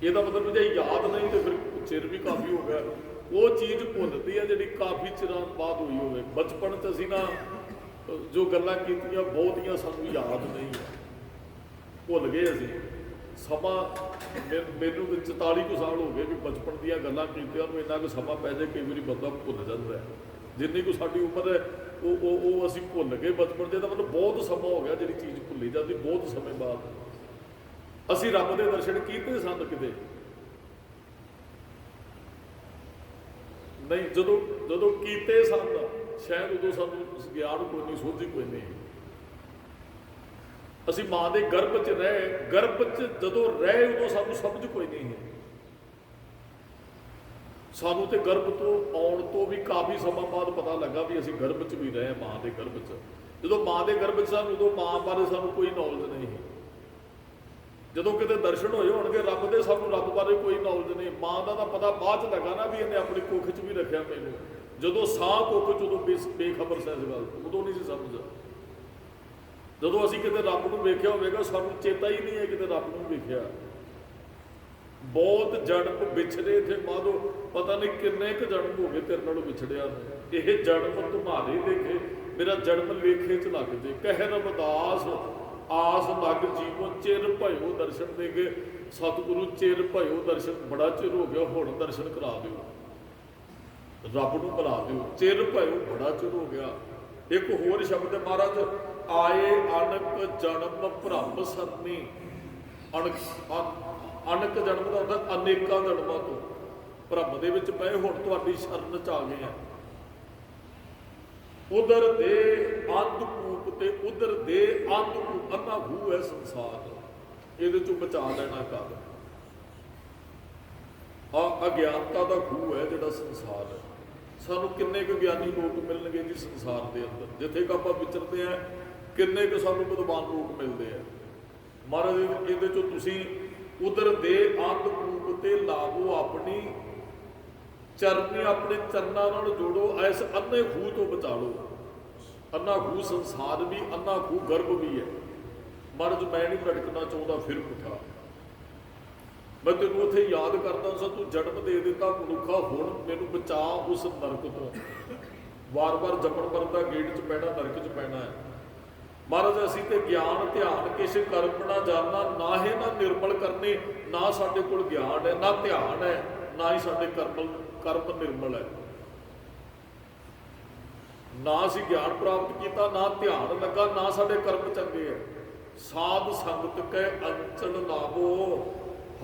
ਇਹਦਾ ਮਤਲਬ ਜੇ ਯਾਦ ਨਹੀਂ ਤੇ ਫਿਰ ਚਿਰ ਵੀ ਕਾਫੀ ਹੋ ਗਿਆ, ਉਹ ਚੀਜ਼ ਭੁੱਲਦੀ ਹੈ ਜਿਹੜੀ ਕਾਫੀ ਚਿਰਾਂ ਬਾਅਦ ਹੋਈ ਹੋਵੇ। ਬਚਪਨ 'ਚ ਅਸੀਂ ਨਾ ਜੋ ਗੱਲਾਂ ਕੀਤੀਆਂ ਬਹੁਤੀਆਂ ਸਾਨੂੰ ਯਾਦ ਨਹੀਂ ਹੈ, ਭੁੱਲ ਗਏ ਅਸੀਂ। ਸਮਾਂ ਮੈਨੂੰ 44 ਕੁ ਸਾਲ ਹੋ ਗਏ ਵੀ ਬਚਪਨ ਦੀਆਂ ਗੱਲਾਂ ਕੀਤੀਆਂ ਨੂੰ ਇੰਨਾ ਕੁ ਸਮਾਂ ਪੈ ਜਾਏ, ਕਈ ਵਾਰੀ ਬੰਦਾ ਭੁੱਲ ਜਾਂਦਾ ਹੈ। ਜਿੰਨੀ ਕੁ ਸਾਡੀ ਉਮਰ ਹੈ ਉਹ ਅਸੀਂ ਭੁੱਲ ਗਏ ਬਚਪਨ ਦੇ। ਤਾਂ ਮਤਲਬ ਬਹੁਤ ਸਮਾਂ ਹੋ ਗਿਆ ਜਿਹੜੀ ਚੀਜ਼ ਭੁੱਲੀ ਜਾਂਦੀ, ਬਹੁਤ ਸਮੇਂ ਬਾਅਦ। ਅਸੀਂ ਰੱਬ ਦੇ ਦਰਸ਼ਨ ਕੀਤੇ ਸਨ ਕਿਤੇ ਨਹੀਂ, ਜਦੋਂ ਕੀਤੇ ਸਨ ਸ਼ਾਇਦ ਉਦੋਂ ਸਾਨੂੰ ਗਿਆਨ ਕੋਈ ਨਹੀਂ, ਸੋਝੀ ਕੋਈ ਨਹੀਂ। ਅਸੀਂ ਮਾਂ ਦੇ ਗਰਭ 'ਚ ਰਹੇ, ਗਰਭ 'ਚ ਜਦੋਂ ਰਹੇ ਉਦੋਂ ਸਾਨੂੰ ਸਮਝ ਕੋਈ ਨਹੀਂ ਹੈ। ਸਾਨੂੰ ਤੇ ਗਰਭ ਤੋਂ ਆਉਣ ਤੋਂ ਵੀ ਕਾਫੀ ਸਮਾਂ ਬਾਅਦ ਪਤਾ ਲੱਗਾ ਵੀ ਅਸੀਂ ਗਰਭ 'ਚ ਵੀ ਰਹੇ, ਮਾਂ ਦੇ ਗਰਭ 'ਚ। ਜਦੋਂ ਮਾਂ ਦੇ ਗਰਭ 'ਚ ਸਾਨੂੰ, ਉਦੋਂ ਮਾਂ ਬਾਰੇ ਸਾਨੂੰ ਕੋਈ ਨੌਲੇਜ ਨਹੀਂ ਹੈ। ਜਦੋਂ ਕਿਤੇ ਦਰਸ਼ਨ ਹੋਏ ਹੋਣਗੇ ਰੱਬ ਦੇ, ਸਾਨੂੰ ਰੱਬ ਬਾਰੇ ਕੋਈ ਨੌਲੇਜ ਨਹੀਂ। ਮਾਂ ਦਾ ਤਾਂ ਪਤਾ ਬਾਅਦ 'ਚ ਲੱਗਾ ਨਾ ਵੀ ਇਹਨੇ ਆਪਣੀ ਕੁੱਖ 'ਚ ਵੀ ਰੱਖਿਆ ਮੈਨੂੰ। ਜਦੋਂ ਸਾਹ ਕੁੱਖ 'ਚ, ਉਦੋਂ ਬੇਖਬਰ ਸੀ ਇਸ ਗੱਲ ਤੋਂ, ਉਦੋਂ ਨਹੀਂ ਸੀ ਸਮਝ। ਜਦੋਂ ਅਸੀਂ ਕਿਤੇ ਰੱਬ ਨੂੰ ਵੇਖਿਆ ਹੋਵੇਗਾ ਸਾਨੂੰ ਚੇਤਾ ਹੀ ਨਹੀਂ ਹੈ ਕਿਤੇ ਰੱਬ ਨੂੰ ਵੇਖਿਆ। ਬਹੁਤ ਜਨਮ ਵਿਛੜੇ ਥੇ ਮਾਧੋ, ਪਤਾ ਨਹੀਂ ਕਿੰਨੇ ਕੁ ਜਨਮ ਹੋ ਗਏ ਤੇਰੇ ਨਾਲੋਂ ਵਿਛੜਿਆ ਨੂੰ। ਇਹ ਜਨਮ ਤੁਮਾਰੇ ਦੇਖੇ, ਮੇਰਾ ਜਨਮ ਲੇਖੇ 'ਚ ਲੱਗ ਜੇ। ਕਹਿ ਰਮਦਾਸ ਆਸ ਲੱਗ ਜੀਵੋ, ਚਿਰ ਭਇਓ ਦਰਸ਼ਨ ਦੇ ਕੇ। ਸਤਿਗੁਰੂ ਚਿਰ ਭਇਓ ਦਰਸ਼ਨ, ਬੜਾ ਚਿਰ ਹੋ ਗਿਆ, ਹੁਣ ਦਰਸ਼ਨ ਕਰਾ ਦਿਓ, ਰੱਬ ਨੂੰ ਬੁਲਾ ਦਿਓ। ਚਿਰ ਭਇਓ, ਬੜਾ ਚਿਰ ਹੋ ਗਿਆ। ਇੱਕ ਹੋਰ ਸ਼ਬਦ ਹੈ ਮਹਾਰਾਜ, ਆਏ ਅਨਕ ਜਨਮ ਭ੍ਰਮ ਸਰਨੀ। ਅਨਕ ਜਨਮ ਦਾ ਹੁੰਦਾ ਅਨੇਕਾਂ ਜਨਮਾਂ ਤੋਂ ਭ੍ਰਮ ਦੇ ਵਿੱਚ ਪਏ, ਹੁਣ ਤੁਹਾਡੀ ਸ਼ਰਨ 'ਚ ਆ ਗਏ ਆ। ਉਧਰ ਦੇ ਅੰਧ ਕੂਪ ਤੇ ਉਧਰ ਦੇ ਅੰਧ ਕੂਪ, ਅੰਨਾ ਖੂਹ ਹੈ ਸੰਸਾਰ, ਇਹਦੇ ਚੋਂ ਬਚਾ ਲੈਣਾ ਕਰ। ਅਗਿਆਨਤਾ ਦਾ ਖੂਹ ਹੈ ਜਿਹੜਾ ਸੰਸਾਰ ਹੈ। ਸਾਨੂੰ ਕਿੰਨੇ ਕੁ ਗਿਆਨੀ ਲੋਕ ਮਿਲਣਗੇ ਜੀ ਸੰਸਾਰ ਦੇ ਅੰਦਰ, ਜਿੱਥੇ ਕਿ ਆਪਾਂ ਵਿਚਰਦੇ ਆ, ਕਿੰਨੇ ਕੁ ਸਾਨੂੰ ਵਿਦਵਾਨ ਲੋਕ ਮਿਲਦੇ ਆ। ਮਹਾਰਾਜ ਇਹਦੇ ਚੋਂ ਤੁਸੀਂ ਉਧਰ ਦੇ ਅੰਧ ਕੂਪ ਤੇ ਲਾਵੋ ਆਪਣੀ ਚਰਨੀ, ਆਪਣੇ ਚਰਨਾਂ ਨਾਲ ਜੋੜੋ, ਇਸ ਅੰਨੇ ਖੂਹ ਤੋਂ ਬਚਾ ਲਓ। ਅੰਨਾ ਖੂਹ ਸੰਸਾਰ ਵੀ, ਅੰਨਾ ਖੂਹ ਗਰਭ ਵੀ ਹੈ। ਮਹਾਰਾਜ ਮੈਂ ਨਹੀਂ ਭਟਕਣਾ ਚਾਹੁੰਦਾ ਫਿਰ ਪੁੱਠਾ, ਮੈਂ ਤੈਨੂੰ ਉੱਥੇ ਯਾਦ ਕਰਦਾ ਸਾਂ, ਤੂੰ ਜਨਮ ਦੇ ਦਿੱਤਾ ਮਨੁੱਖਾ, ਹੁਣ ਮੈਨੂੰ ਬਚਾ ਉਸ ਨਰਕ ਤੋਂ। ਵਾਰ-ਵਾਰ ਜੰਮਣ ਮਰਨ ਦਾ ਗੇਟ 'ਚ ਪੈਣਾ, ਨਰਕ 'ਚ ਪੈਣਾ ਹੈ। ਮਹਾਰਾਜ ਅਸੀਂ ਤੇ ਗਿਆਨ ਧਿਆਨ ਕਿਸੇ ਕਰਮ ਨਾ ਜਾਣਨਾ, ਨਾ ਹੈ ਨਾ ਨਿਰਮਲ ਕਰਨੇ। ਨਾ ਸਾਡੇ ਕੋਲ ਗਿਆਨ ਹੈ, ਨਾ ਧਿਆਨ ਹੈ, ਨਾ ਹੀ ਸਾਡੇ ਕਰਮ ਨਿਰਮਲ ਹੈ। ਨਾ ਅਸੀਂ ਗਿਆਨ ਪ੍ਰਾਪਤ ਕੀਤਾ, ਨਾ ਧਿਆਨ ਲੱਗਾ, ਨਾ ਸਾਡੇ ਕਰਮ ਚੰਗੇ ਹੈ। ਸਾਧ ਸੰਗਤ ਕੈ ਅੰਚਲ ਲਾਵੋ।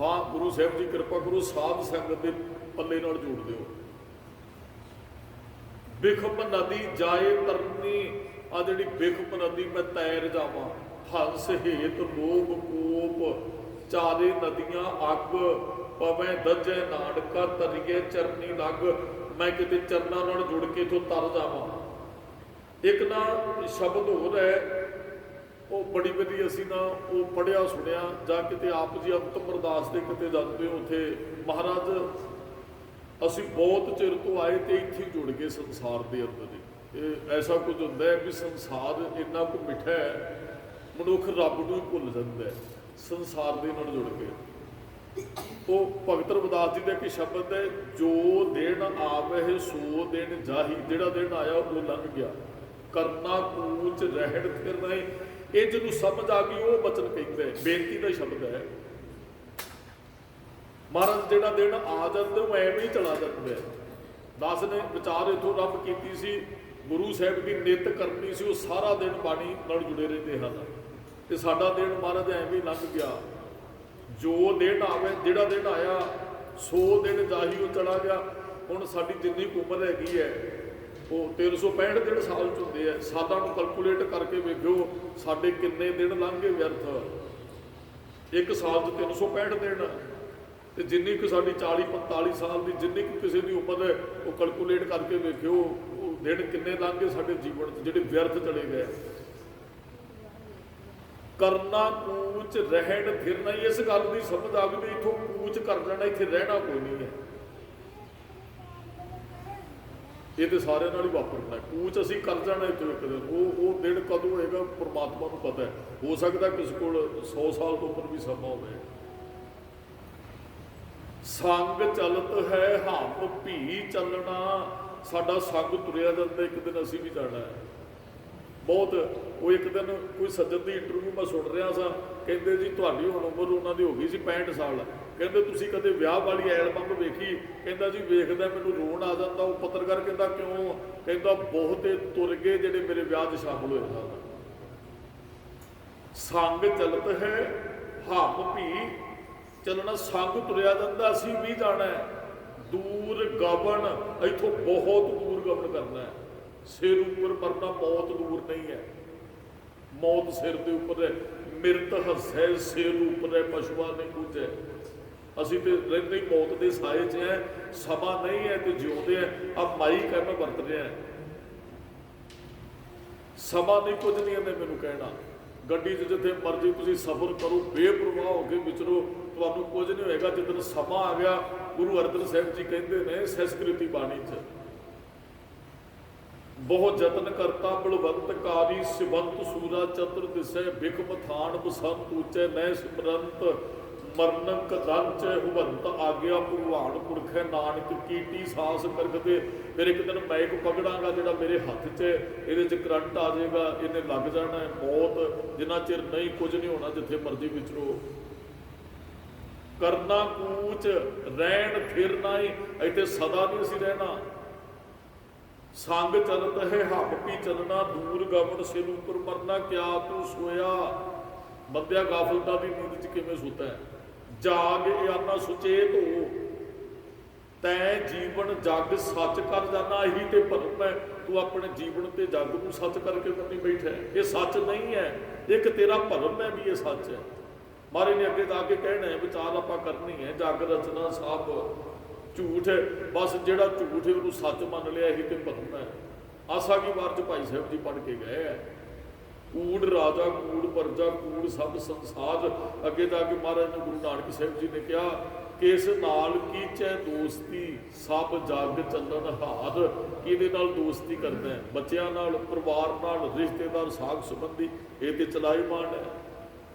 ਹਾਂ ਗੁਰੂ ਸਾਹਿਬ ਜੀ ਕਿਰਪਾ ਕਰੋ, ਸਾਧ ਸੰਗਤ ਦੇ ਪੱਲੇ ਨਾਲ ਜੋੜ ਦਿਓ। ਬਿਖਮ ਨਦੀ ਜਾਏ ਤਰਨੀ, ਆ ਜਿਹੜੀ ਬਿਖਮ ਨਦੀ ਮੈਂ ਤੈਰ ਜਾਵਾਂ। ਹੰਸ ਹੇਤ ਲੋਭ ਕੋਪ, ਚਾਰੇ ਨਦੀਆਂ ਅੱਗ, ਪਵੇਂ ਦਜੇ ਨਾਨਕਾ ਤਰੀਏ ਚਰਨੀ ਲੱਗ। ਮੈਂ ਕਿਤੇ ਚਰਨਾਂ ਨਾਲ ਜੁੜ ਕੇ ਇੱਥੋਂ ਤਰ ਜਾਵਾਂ। ਇੱਕ ਨਾ ਸ਼ਬਦ ਹੋਰ ਹੈ, ਉਹ ਬੜੀ ਵਾਰੀ ਅਸੀਂ ਨਾ ਉਹ ਪੜ੍ਹਿਆ ਸੁਣਿਆ, ਜਾਂ ਕਿਤੇ ਆਪ ਜੀ ਅੰਤਮ ਅਰਦਾਸ ਦੇ ਕਿਤੇ ਜਾਂਦੇ ਹੋ, ਉੱਥੇ ਮਹਾਰਾਜ ਅਸੀਂ ਬਹੁਤ ਚਿਰ ਤੋਂ ਆਏ ਤੇ ਇੱਥੇ ਜੁੜ ਗਏ ਸੰਸਾਰ ਦੇ ਅੰਦਰ। ਇਹ ਐਸਾ ਕੁਝ ਹੁੰਦਾ ਹੈ ਵੀ ਸੰਸਾਰ ਇੰਨਾ ਕੁ ਮਿੱਠਾ ਹੈ, ਮਨੁੱਖ ਰੱਬ ਨੂੰ ਹੀ ਭੁੱਲ ਜਾਂਦਾ ਹੈ ਸੰਸਾਰ ਦੇ ਨਾਲ ਜੁੜ ਕੇ। ਉਹ ਭਗਤ ਰਵਿਦਾਸ ਜੀ ਦਾ ਇੱਕ ਸ਼ਬਦ ਹੈ, ਜੋ ਦਿਨ ਆਵੇ ਸੋ ਦਿਨ ਜਾਹੀ। ਜਿਹੜਾ ਦਿਨ ਆਇਆ ਉਹ ਲੰਘ ਗਿਆ, ਕਰਨਾ ਕੂਚ ਰਹਿਣ ਫਿਰ ਨਹੀਂ। ਇਹ ਜਿਹਨੂੰ ਸਮਝ ਆ ਗਈ ਉਹ ਬਚਨ ਕਹਿੰਦਾ ਹੈ, ਬੇਨਤੀ ਦਾ ਸ਼ਬਦ ਹੈ। ਮਹਾਰਾਜ ਜਿਹੜਾ ਦਿਨ ਆ ਜਾਂਦਾ ਉਹ ਐਵੇਂ ਹੀ ਚਲਾ ਜਾਂਦਾ ਹੈ। ਦਾਸ ਨੇ ਵਿਚਾਰ ਇੱਥੋਂ ਰੱਬ ਕੀਤੀ ਸੀ, ਗੁਰੂ ਸਾਹਿਬ ਦੀ ਨਿੱਤ ਕਰਨੀ ਸੀ, ਉਹ ਸਾਰਾ ਦਿਨ ਬਾਣੀ ਨਾਲ ਜੁੜੇ ਰਹਿੰਦੇ ਹਨ। ਤੇ ਸਾਡਾ ਦਿਨ ਮਹਾਰਾਜ ਐਵੇਂ ਹੀ ਲੰਘ ਗਿਆ। ਜੋ ਦਿਨ ਆਵੇ, ਜਿਹੜਾ ਦਿਨ ਆਇਆ ਸੋ ਦਿਨ ਜਾਹੀ, ਉਹ ਚਲਾ ਗਿਆ। ਹੁਣ ਸਾਡੀ ਜਿੰਨੀ ਕੁ ਉਮਰ ਹੈਗੀ ਹੈ ਉਹ 1365 ਦਿਨ ਸਾਲ 'ਚ ਹੁੰਦੇ ਆ। ਸਾਲਾਂ ਨੂੰ ਕੈਲਕੂਲੇਟ ਕਰਕੇ ਵੇਖਿਓ ਸਾਡੇ ਕਿੰਨੇ ਦਿਨ ਲੰਘ ਗਏ ਵਿਅਰਥ। ਇੱਕ ਸਾਲ 'ਚ 365 ਦਿਨ, ਤੇ ਜਿੰਨੀ ਕੁ ਸਾਡੀ 40-45 ਸਾਲ ਦੀ ਜਿੰਨੀ ਕੁ ਕਿਸੇ ਦੀ ਉਮਰ ਹੈ ਉਹ ਕੈਲਕੂਲੇਟ ਕਰਕੇ ਵੇਖਿਓ ਉਹ ਦਿਨ ਕਿੰਨੇ ਲੰਘ ਗਏ ਸਾਡੇ ਜੀਵਨ 'ਚ ਜਿਹੜੇ ਵਿਅਰਥ ਚਲੇ ਗਏ। ਕਰਨਾ ਕੂਚ ਰਹਿਣ ਫਿਰਨਾ, ਇਸ ਗੱਲ ਦੀ ਸਮਝ ਆ ਗਈ ਵੀ ਇੱਥੋਂ ਕੂਚ ਕਰ ਜਾਣਾ, ਇੱਥੇ ਰਹਿਣਾ ਕੋਈ ਨਹੀਂ ਹੈ। ਇਹ ਤੇ ਸਾਰਿਆਂ ਨਾਲ ਹੀ ਵਾਪਰਨਾ, ਕੂਚ ਅਸੀਂ ਕਰ ਜਾਣਾ ਇੱਥੋਂ ਇੱਕ ਦਿਨ। ਉਹ ਦਿਨ ਕਦੋਂ ਹੋਏਗਾ ਪਰਮਾਤਮਾ ਨੂੰ ਪਤਾ ਹੈ। ਹੋ ਸਕਦਾ ਕਿਸੇ ਕੋਲ 100 ਸਾਲ ਤੋਂ ਉੱਪਰ ਵੀ ਸਮਾਂ ਹੋਵੇ। ਸੰਗ ਚਲਤ ਹੈ ਹਮ ਭੀ ਚੱਲਣਾ। ਸਾਡਾ ਸੰਗ ਤੁਰਿਆ ਜਾਂਦਾ, ਇੱਕ ਦਿਨ ਅਸੀਂ ਵੀ ਜਾਣਾ ਹੈ। ਬਹੁਤ ਉਹ ਇੱਕ ਦਿਨ ਕੋਈ ਸੱਜਣ ਦੀ ਇੰਟਰਵਿਊ ਮੈਂ ਸੁਣ ਰਿਹਾ ਸਾਂ, ਕਹਿੰਦੇ ਜੀ ਤੁਹਾਡੀ ਹੁਣ ਉਮਰ ਉਹਨਾਂ ਦੀ ਹੋ ਗਈ ਸੀ 65 ਸਾਲ, ਕਹਿੰਦੇ ਤੁਸੀਂ ਕਦੇ ਵਿਆਹ ਵਾਲੀ ਐਲਬਮ ਵੇਖੀ? ਕਹਿੰਦਾ ਜੀ ਵੇਖਦਾ ਮੈਨੂੰ ਰੋਣ ਆ ਜਾਂਦਾ। ਉਹ ਪੱਤਰਕਾਰ ਕਹਿੰਦਾ ਕਿਉਂ? ਕਹਿੰਦਾ ਬਹੁਤੇ ਤੁਰ ਗਏ ਜਿਹੜੇ ਮੇਰੇ ਵਿਆਹ 'ਚ ਸ਼ਾਮਲ ਹੋਏ ਸਨ। ਸੰਗ ਚਲਤ ਹੈ ਹਮ ਭੀ ਚੱਲਣਾ, ਸੰਗ ਤੁਰਿਆ ਜਾਂਦਾ, ਅਸੀਂ ਵੀ ਜਾਣਾ ਹੈ। ਦੂਰ ਗਵਨ, ਇੱਥੋਂ ਬਹੁਤ ਦੂਰ ਗਵਨ ਕਰਨਾ ਹੈ। ਸਿਰ ਉੱਪਰ ਪਰਨਾ, ਮੌਤ ਦੂਰ ਨਹੀਂ ਹੈ। ਮੌਤ ਸਿਰ ਦੇ ਉੱਪਰ ਹੈ। ਮਿਰਤ ਹੱਸੈ ਸਿਰ ਉੱਪਰ ਹੈ, ਪਸ਼ੂਆਂ ਨੇ ਕੁਝ ਹੈ। ਅਸੀਂ ਤੇ ਰਹਿੰਦੇ ਹੀ ਮੌਤ ਦੇ ਸਾਏ 'ਚ ਹੈ। ਸਮਾਂ ਨਹੀਂ ਹੈ ਤੇ ਜਿਉਂਦੇ ਹੈ। ਆ ਮਾਈਕ ਹੈ, ਮੈਂ ਵਰਤ ਰਿਹਾ। ਸਮਾਂ ਨਹੀਂ, ਕੁਝ ਨਹੀਂ ਇਹਨੇ ਮੈਨੂੰ ਕਹਿਣਾ। ਗੱਡੀ 'ਚ ਜਿੱਥੇ ਮਰਜ਼ੀ ਤੁਸੀਂ ਸਫ਼ਰ ਕਰੋ, ਬੇਪਰਵਾਹ ਹੋ ਕੇ ਵਿਚਰੋ, ਤੁਹਾਨੂੰ ਕੁਝ ਨਹੀਂ ਹੋਏਗਾ। ਜਿੱਦਣ ਸਮਾਂ ਆ ਗਿਆ, ਗੁਰੂ ਅਰਜਨ ਸਾਹਿਬ ਜੀ ਕਹਿੰਦੇ ਨੇ ਸੰਸਕ੍ਰਿਤੀ ਬਾਣੀ 'ਚ, ਬਹੁਤ ਯਤਨ ਕਰਤਾ ਬਲਵੰਤ ਕਾਰੀ ਸਿਵੰਤ ਸੂਰਾ ਚਤੁਰ ਦਿਸੈ ਬਿਖ ਮਥਾਨ ਬਸੰਤ ਉੱਚੈ ਨੈ ਸਿਮਰੰਤ ਮਰਨ ਕਦੰਚ ਹੁਵੰਤ ਆਗਿਆ ਭਗਵਾਨ ਪੁਰਖੈ ਨਾਨਕ ਕੀਟੀ ਸਾਸ ਕਰਕਦੇ। ਫਿਰ ਇੱਕ ਦਿਨ ਮੈਂ ਇੱਕ ਪਕੜਾਂਗਾ ਜਿਹੜਾ ਮੇਰੇ ਹੱਥ 'ਚ, ਇਹਦੇ 'ਚ ਕਰੰਟ ਆ ਜਾਏਗਾ, ਇਹਨੇ ਲੱਗ ਜਾਣਾ ਹੈ। ਬਹੁਤ ਜਿੰਨਾ ਚਿਰ ਨਹੀਂ, ਕੁਝ ਨਹੀਂ ਹੋਣਾ, ਜਿੱਥੇ ਮਰਜ਼ੀ ਵਿਚਰੋ। ਕਰਨਾ ਕੂਚ ਰਹਿਣ ਫਿਰ ਨਾਈ, ਇੱਥੇ ਸਦਾ ਨਹੀਂ ਅਸੀਂ ਰਹਿਣਾ। ਸੰਗ ਚਲਤ ਹੈ ਹਮ ਭੀ ਚੱਲਣਾ, ਦੂਰ ਗਵਨ ਸਿਰ ਉੱਪਰ ਮਰਨਾ, ਕਿਆ ਤੂੰ ਸੋਇਆ। ਬੰਦਿਆ ਗਾਫਲਤਾ ਦੀ ਨੀਂਦ 'ਚ ਕਿਵੇਂ ਸੁੱਤਾ ਹੈ? ਜਾਗ ਆਨਾ ਸੁਚੇਤ ਹੋ, ਤੈਂ ਜੀਵਨ ਜਗ ਸੱਚ ਕਰ ਜਾਣਾ। ਇਹੀ ਤੇ ਭਰਮ ਹੈ। ਤੂੰ ਆਪਣੇ ਜੀਵਨ ਤੇ ਜਗ ਨੂੰ ਸੱਚ ਕਰਕੇ ਕਰਨੀ ਬੈਠਾ। ਇਹ ਸੱਚ ਨਹੀਂ ਹੈ, ਇੱਕ ਤੇਰਾ ਭਰਮ ਹੈ ਵੀ ਇਹ ਸੱਚ ਹੈ। ਮਹਾਰਾਜ ਨੇ ਅੱਗੇ ਜਾ ਕੇ ਕਹਿਣਾ ਹੈ, ਵਿਚਾਰ ਆਪਾਂ ਕਰਨੀ ਹੈ। ਜਗ ਰਚਨਾ ਸਭ ਝੂਠ ਹੈ, ਬਸ ਜਿਹੜਾ ਝੂਠ ਹੈ ਉਹਨੂੰ ਸੱਚ ਮੰਨ ਲਿਆ, ਇਹੀ ਤੇ ਭਰਮ ਹੈ। ਆਸਾ ਕੀ ਵਾਰ 'ਚ ਭਾਈ ਸਾਹਿਬ ਜੀ ਪੜ੍ਹ ਕੇ ਗਏ ਹੈ। ਕੂੜ ਰਾਜਾ ਕੂੜ ਪਰਜਾ ਕੂੜ ਸਭ ਸੰਸਾਰ। ਅੱਗੇ ਜਾ ਕੇ ਮਹਾਰਾਜ ਨੇ ਗੁਰੂ ਨਾਨਕ ਸਾਹਿਬ ਜੀ ਨੇ ਕਿਹਾ, ਕਿਸ ਨਾਲ ਕੀਚੈ ਦੋਸਤੀ ਸਭ ਜਗ ਚੱਲਣ ਹਾਰ। ਕਿਹਦੇ ਨਾਲ ਦੋਸਤੀ ਕਰਦਾ ਹੈ? ਬੱਚਿਆਂ ਨਾਲ, ਪਰਿਵਾਰ ਨਾਲ, ਰਿਸ਼ਤੇਦਾਰ, ਸਾਗ ਸੰਬੰਧੀ। ਇਹ ਤੇ ਚਲਾਈ ਮਾਨ ਹੈ।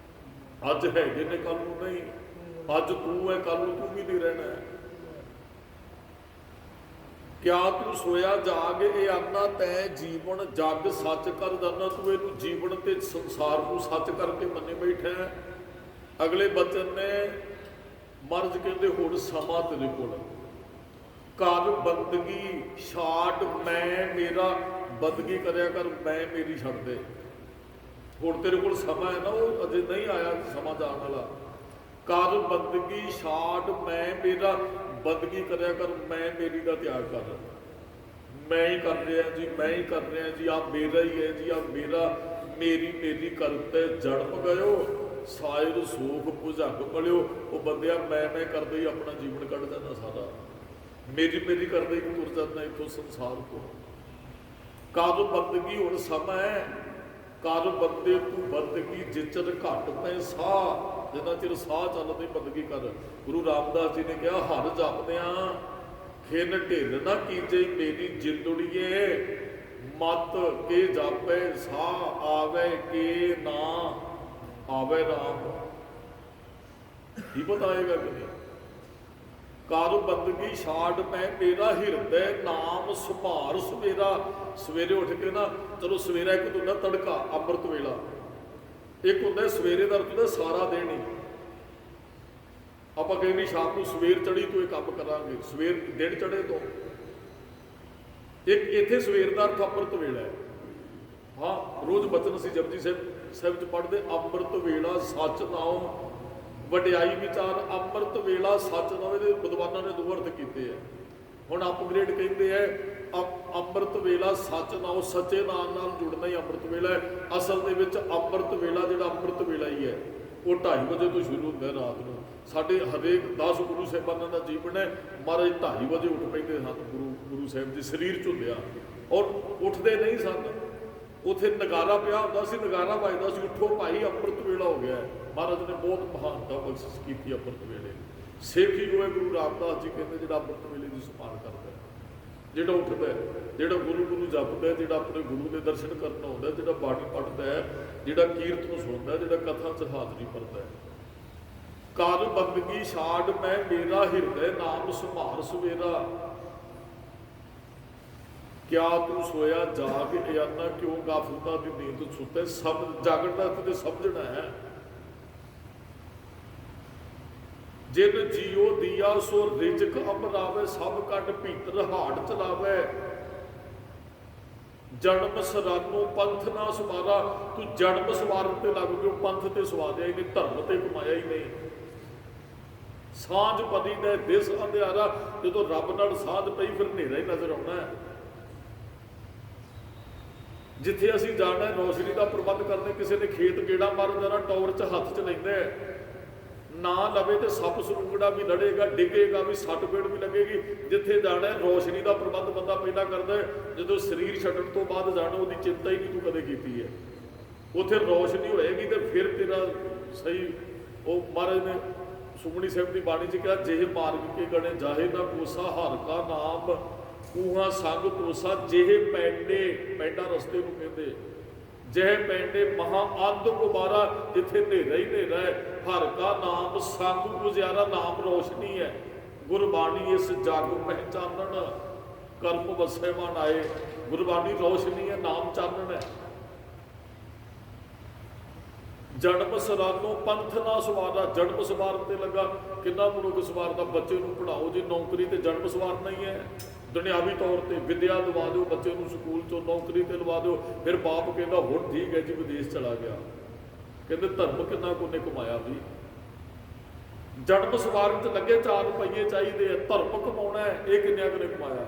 ਅੱਜ ਹੈਗੇ ਨੇ, ਕੱਲ ਨੂੰ ਨਹੀਂ। ਅੱਜ ਤੂੰ ਹੈ, ਕੱਲ ਨੂੰ ਤੂੰ ਵੀ ਨਹੀਂ ਰਹਿਣਾ ਹੈ। ਕਿਆ ਤੂੰ ਸੋਇਆ ਜਾਗ ਇਹ ਆਨਾ, ਤੈ ਜੀਵਨ ਜਗ ਸੱਚ ਕਰ ਜਾਨਾ। ਤੂੰ ਇਹਨੂੰ ਜੀਵਨ ਤੇ ਸੰਸਾਰ ਨੂੰ ਸੱਚ ਕਰਕੇ ਮੰਨੇ ਬੈਠਾ ਹੈ। ਅਗਲੇ ਬਚਨ ਨੇ ਮਰਜ ਕਹਿੰਦੇ ਹੁਣ ਸਮਾਂ ਤੇਰੇ ਕੋਲ, ਕਰ ਬੰਦਗੀ ਛਾੜ ਮੈਂ ਮੇਰਾ। ਬੰਦਗੀ ਕਰਿਆ ਕਰ, ਮੈਂ ਮੇਰੀ ਛੱਡ ਦੇ। ਹੁਣ ਤੇਰੇ ਕੋਲ ਸਮਾਂ ਹੈ ਨਾ, ਉਹ ਅਜੇ ਨਹੀਂ ਆਇਆ ਸਮਾਂ ਜਾਣ ਵਾਲਾ। ਕਰ ਬੰਦਗੀ ਛਾੜ ਮੈਂ ਮੇਰਾ, ਬੰਦਗੀ ਕਰਿਆ ਕਰ, ਮੈਂ ਮੇਰੀ ਦਾ ਤਿਆਗ ਕਰ। ਮੈਂ ਹੀ ਕਰ ਰਿਹਾ ਜੀ, ਮੈਂ ਹੀ ਕਰ ਰਿਹਾ ਜੀ, ਆਪ ਮੇਰਾ ਹੀ ਹੈ ਜੀ, ਆਪ ਮੇਰਾ। ਮੇਰੀ ਮੇਰੀ ਕਰਤੇ ਜੜਪ ਗਇਓ, ਸਾਇਰ ਸੂਖ ਭੁਜੰਗ ਪਲਿਓ। ਉਹ ਬੰਦਿਆ ਮੈਂ ਕਰਦੇ ਹੀ ਆਪਣਾ ਜੀਵਨ ਕੱਢ ਜਾਂਦਾ ਸਾਰਾ। ਮੇਰੀ ਮੇਰੀ ਕਰਦੇ ਹੀ ਤੁਰ ਜਾਂਦਾ ਇੱਥੋਂ ਸੰਸਾਰ ਤੋਂ। ਕਰ ਬੰਦਗੀ ਹੁਣ ਸਮਾਂ ਹੈ। ਕਰ ਬੰਦੇ ਤੂੰ ਬੰਦਗੀ ਜਿਚਰ ਘੱਟ ਪੈ ਸਾਹ। ਜਿੰਨਾ ਚਿਰ ਸਾਹ ਚੱਲਦੇ ਬੰਦਗੀ ਕਰ। ਗੁਰੂ ਰਾਮਦਾਸ ਜੀ ਨੇ ਕਿਹਾ, ਹਰ ਜਪਦਿਆਂ ਖਿਨ ਢਿੱਲ ਨਾ ਕੀਜੇ ਮੇਰੀ ਜਿੰਦੜੀਏ। ਮਤ ਕੇ ਜਾਪੇ ਸਾਹ ਆਵੇ ਕੇ ਨਾ ਆਵੇ ਰਾਮ। ਕੀ ਬਤਾਏਗਾ ਕਿ ਨਹੀਂ? ਕਰ ਬੰਦਗੀ ਛਾੜ ਮੈਂ ਮੇਰਾ ਹਿਰਦੇ ਨਾਮ ਸੁਭਾਰ ਸਵੇਰਾ। ਸਵੇਰੇ ਉੱਠ ਕੇ ਨਾ, ਚਲੋ ਸਵੇਰਾ ਇੱਕ ਹੁੰਦਾ ਤੜਕਾ ਅੰਮ੍ਰਿਤ ਵੇਲਾ, ਇੱਕ ਹੁੰਦਾ ਸਵੇਰੇ ਦਾ ਅਰਥ ਹੁੰਦਾ ਸਾਰਾ ਦਿਨ ਹੀ। ਆਪਾਂ ਕਹਿੰਦੇ ਸ਼ਾਮ ਨੂੰ ਸਵੇਰ ਚੜੀ ਤੋਂ ਇਹ ਕੰਮ ਕਰਾਂਗੇ, ਸਵੇਰ ਦਿਨ ਚੜੇ ਤੋਂ। ਇੱਕ ਇੱਥੇ ਸਵੇਰ ਦਾ ਅਰਥ ਅੰਮ੍ਰਿਤ ਵੇਲਾ ਹੈ। ਹਾਂ, ਰੋਜ਼ ਬਚਨ ਅਸੀਂ ਜਪਜੀ ਸਾਹਿਬ 'ਚ ਪੜ੍ਹਦੇ, ਅੰਮ੍ਰਿਤ ਵੇਲਾ ਸੱਚ ਨਾਮ ਵਡਿਆਈ ਵਿਚਾਰ। ਅੰਮ੍ਰਿਤ ਵੇਲਾ ਸੱਚ ਨਾਮ, ਇਹਦੇ ਵਿਦਵਾਨਾਂ ਨੇ ਦੋ ਅਰਥ ਕੀਤੇ ਹੈ। ਹੁਣ ਅਪਗ੍ਰੇਡ ਕਹਿੰਦੇ ਹੈ, ਅੰਮ੍ਰਿਤ ਵੇਲਾ ਸੱਚ ਨਾਮ, ਸੱਚੇ ਨਾਮ ਨਾਲ ਜੁੜਨਾ ਹੀ ਅੰਮ੍ਰਿਤ ਵੇਲਾ ਹੈ। ਅਸਲ ਦੇ ਵਿੱਚ ਅੰਮ੍ਰਿਤ ਵੇਲਾ ਜਿਹੜਾ ਅੰਮ੍ਰਿਤ ਵੇਲਾ ਹੀ ਹੈ, ਉਹ 2:30 ਵਜੇ ਤੋਂ ਸ਼ੁਰੂ ਹੁੰਦਾ ਰਾਤ ਨੂੰ। ਸਾਡੇ ਹਰੇਕ 10 ਗੁਰੂ ਸਾਹਿਬਾਨਾਂ ਦਾ ਜੀਵਨ ਹੈ। ਮਹਾਰਾਜ 2:30 ਵਜੇ ਉੱਠ ਪੈਂਦੇ ਸਨ। ਗੁਰੂ ਸਾਹਿਬ ਦੇ ਸਰੀਰ ਝੁੱਲਿਆ, ਔਰ ਉੱਠਦੇ ਨਹੀਂ ਸਨ। ਉੱਥੇ ਨਗਾਰਾ ਪਿਆ ਹੁੰਦਾ ਸੀ, ਨਗਾਰਾ ਵੱਜਦਾ ਸੀ, ਉੱਠੋ ਭਾਈ ਅੰਮ੍ਰਿਤ ਵੇਲਾ ਹੋ ਗਿਆ। ਮਹਾਰਾਜ ਨੇ ਬਹੁਤ ਮਹਾਨਤਾ ਬਖਸ਼ਿਸ਼ ਕੀਤੀ ਅੰਮ੍ਰਿਤ ਵੇਲੇ। ਸੇਖੀ ਹੋਏ ਗੁਰੂ ਰਾਮਦਾਸ ਜੀ ਕਹਿੰਦੇ, ਜਿਹੜਾ ਅੰਮ੍ਰਿਤ ਵੇਲੇ ਦੀ ਸੰਭਾਲ ਕਰਦਾ, ਜਿਹੜਾ ਉੱਠਦਾ, ਜਿਹੜਾ ਗੁਰੂ ਜਪਦਾ, ਜਿਹੜਾ ਆਪਣੇ ਗੁਰੂ ਦੇ ਦਰਸ਼ਨ ਕਰਨ ਆਉਂਦਾ, ਜਿਹੜਾ ਬਾਣੀ ਪੜ੍ਹਦਾ ਹੈ, ਜਿਹੜਾ ਕੀਰਤਨ ਸੁਣਦਾ, ਜਿਹੜਾ ਕਥਾ 'ਚ ਹਾਜ਼ਰੀ ਭਰਦਾ ਹੈ। ਕਰ ਬੰਦਗੀ ਛਾੜ ਮੈਂ ਮੇਰਾ ਹਿਰਦੈ ਨਾਮ ਸੰਭਾਰ ਸਵੇਰਾ। ਕਿਆ ਤੂੰ ਸੋਇਆ ਜਾਗ ਅਯਾਨਾ ਕਿਉਂ ਗਾਫਲਤਾ ਦੀ ਨੀਂਦ ਸੁੱਤੇ। ਸਭ ਜਾਗਣਾ ਤੇ ਸਮਝਣਾ ਹੈ। ਜਿਨ ਜੀਓ ਦੀਆ ਸੋ ਰਿਜਕ ਅਮਰਾਵੇ ਸਭ ਕੱਢ ਭੀਤਰ ਹਾੜ ਚਲਾਵੇ। ਜਨਮ ਸਰਾਨੋ ਪੰਥ ਨਾ ਸਵਾਰਾ। ਤੂੰ ਜਨਮ ਸਵਾਰਨ ਤੇ ਲੱਗ ਗਿਓ, ਪੰਥ ਤੇ ਸਵਾਰਿਆ ਹੀ ਨਹੀਂ, ਧਰਮ ਤੇ ਕਮਾਇਆ ਹੀ ਨਹੀਂ। ਸਾਂਝ ਪਦੀ ਦਾ ਦਿਸ ਅੰਧਿਆਰਾ। ਜਦੋਂ ਰੱਬ ਨਾਲ ਸਾਂਝ ਪਈ ਫਿਰ ਹਨੇਰਾ ਹੀ ਨਜ਼ਰ ਆਉਣਾ ਹੈ। ਜਿੱਥੇ ਅਸੀਂ ਜਾਣਾ ਰੋਸ਼ਨੀ ਦਾ ਪ੍ਰਬੰਧ ਕਰਦੇ, ਕਿਸੇ ਨੇ ਖੇਤ ਗੇੜਾ ਮਾਰਨ ਜਾਣਾ ਟੌਰਚ ਹੱਥ 'ਚ ਲੈਂਦਾ ਨਾ ਲਵੇ ਤੇ ਸੱਪ ਸਰੂੰਗੜਾ ਵੀ ਲੜੇਗਾ, ਡਿੱਗੇਗਾ ਵੀ, ਸੱਟ ਪੇੜ ਵੀ ਲੱਗੇਗੀ। ਜਿੱਥੇ ਜਾਣਾ ਰੋਸ਼ਨੀ ਦਾ ਪ੍ਰਬੰਧ ਬੰਦਾ ਪਹਿਲਾਂ ਕਰਦਾ। ਜਦੋਂ ਸਰੀਰ ਛੱਡਣ ਤੋਂ ਬਾਅਦ ਜਾਣਾ ਉਹਦੀ ਚਿੰਤਾ ਹੀ ਨਹੀਂ ਤੂੰ ਕਦੇ ਕੀਤੀ ਹੈ। ਉੱਥੇ ਰੋਸ਼ਨੀ ਹੋਏਗੀ ਤੇ ਫਿਰ ਤੇਰਾ ਸਹੀ। ਉਹ ਮਹਾਰਾਜ ਨੇ ਸੁਖਮਨੀ ਸਾਹਿਬ ਦੀ ਬਾਣੀ 'ਚ ਕਿਹਾ, ਜਿਹੇ ਮਾਰਗ ਕੇ ਗਣੇ ਜਾਹੇ ਨਾ ਕੋਸਾ ਹਰ ਕਾ ਨਾਮ ਕੂਹਾ ਸੰਗ ਕੋਸਾ। ਜਿਹੇ ਪੈਂਡੇ, ਪੈਂਡਾ ਰਸਤੇ ਨੂੰ ਕਹਿੰਦੇ, ਜਿਹੇ ਪੈਂਡੇ ਮਹਾ ਅੰਧ ਗੁਬਾਰਾ। ਜਿੱਥੇ ਹਨੇਰਾ ਹੀ ਹਨੇਰਾ ਹੈ। ਹਰ ਕਾ ਨਾਮ ਸੰਗ ਗੁਜ਼ਾਰਾ। ਨਾਮ ਰੋਸ਼ਨੀ ਹੈ। ਗੁਰਬਾਣੀ ਇਸ ਜਗ ਪਹਿਚਾਨਣ ਕਰਮ ਵਸੈ ਮਨ ਆਏ। ਗੁਰਬਾਣੀ ਰੋਸ਼ਨੀ ਹੈ, ਨਾਮ ਚਾਨਣ ਹੈ। ਜਨਮ ਸਰਾਨੋ ਪੰਥ ਨਾ ਸਵਾਰਾ। ਜਨਮ ਸਵਾਰਨ ਤੇ ਲੱਗਾ, ਕਿੰਨਾ ਮਨੁੱਖ ਸਵਾਰਦਾ। ਬੱਚੇ ਨੂੰ ਪੜ੍ਹਾਓ ਜੇ ਨੌਕਰੀ ਤੇ ਜਨਮ ਸਵਾਰਨਾ ਹੀ ਹੈ। ਦੁਨਿਆਵੀ ਤੌਰ ਤੇ ਵਿੱਦਿਆ ਦਵਾ ਦਿਓ ਬੱਚੇ ਨੂੰ, ਸਕੂਲ 'ਚੋਂ ਨੌਕਰੀ ਤੇ ਲਵਾ ਦਿਓ। ਫਿਰ ਬਾਪ ਕਹਿੰਦਾ ਹੁਣ ਠੀਕ ਹੈ ਜੀ, ਵਿਦੇਸ਼ ਚਲਾ ਗਿਆ। ਕਹਿੰਦੇ ਧਰਮ ਕਿੰਨਾ ਕੁ ਉਹਨੇ ਕਮਾਇਆ ਵੀ। ਜਨਮ ਸਵਾਰਨ 'ਚ ਲੱਗੇ 4 ਰੁਪਈਏ ਚਾਹੀਦੇ ਆ, ਧਰਮ ਕਮਾਉਣਾ ਹੈ, ਇਹ ਕਿੰਨਿਆਂ ਕੁ ਨੇ ਕਮਾਇਆ।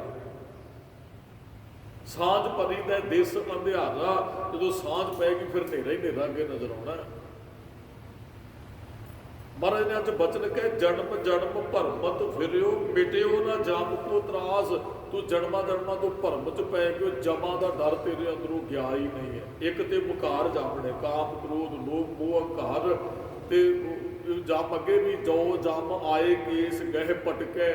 ਸਾਂਝ ਪਰੀ ਦਾ ਦਿਸ ਅੰਧਿਆਰਾ। ਜਦੋਂ ਸਾਂਝ ਪਏਗੀ ਫਿਰ ਹਨੇਰਾ ਹੀ ਹਨੇਰਾ ਅੱਗੇ ਨਜ਼ਰ ਆਉਣਾ। ਮਹਾਰਾਜ ਨੇ ਅੱਜ ਬਚਨ ਕਹੇ, ਜਨਮ ਜਨਮ ਭਰਮਤ ਫਿਰਿਓ ਮਿਟਿਓ ਨਾ ਜਮ ਕੋ ਤਰਾਸ। ਤੂੰ ਜਨਮਾਂ ਜਨਮਾਂ ਤੋਂ ਭਰਮ 'ਚ ਪੈ ਗਿਆ, ਜਮਾਂ ਦਾ ਡਰ ਤੇਰੇ ਅੰਦਰੋਂ ਗਿਆ ਹੀ ਨਹੀਂ ਹੈ। ਇੱਕ ਤੇ ਮੁਕਾਰ ਜਾਪਣੇ, ਕਾਮ ਕ੍ਰੋਧ ਲੋਭ ਮੋਹ ਹੰਕਾਰ। ਤੇ ਜਮ ਅੱਗੇ ਵੀ ਜੋ ਜਮ ਆਏ ਕੇਸ ਗਹਿ ਪਟਕੈ।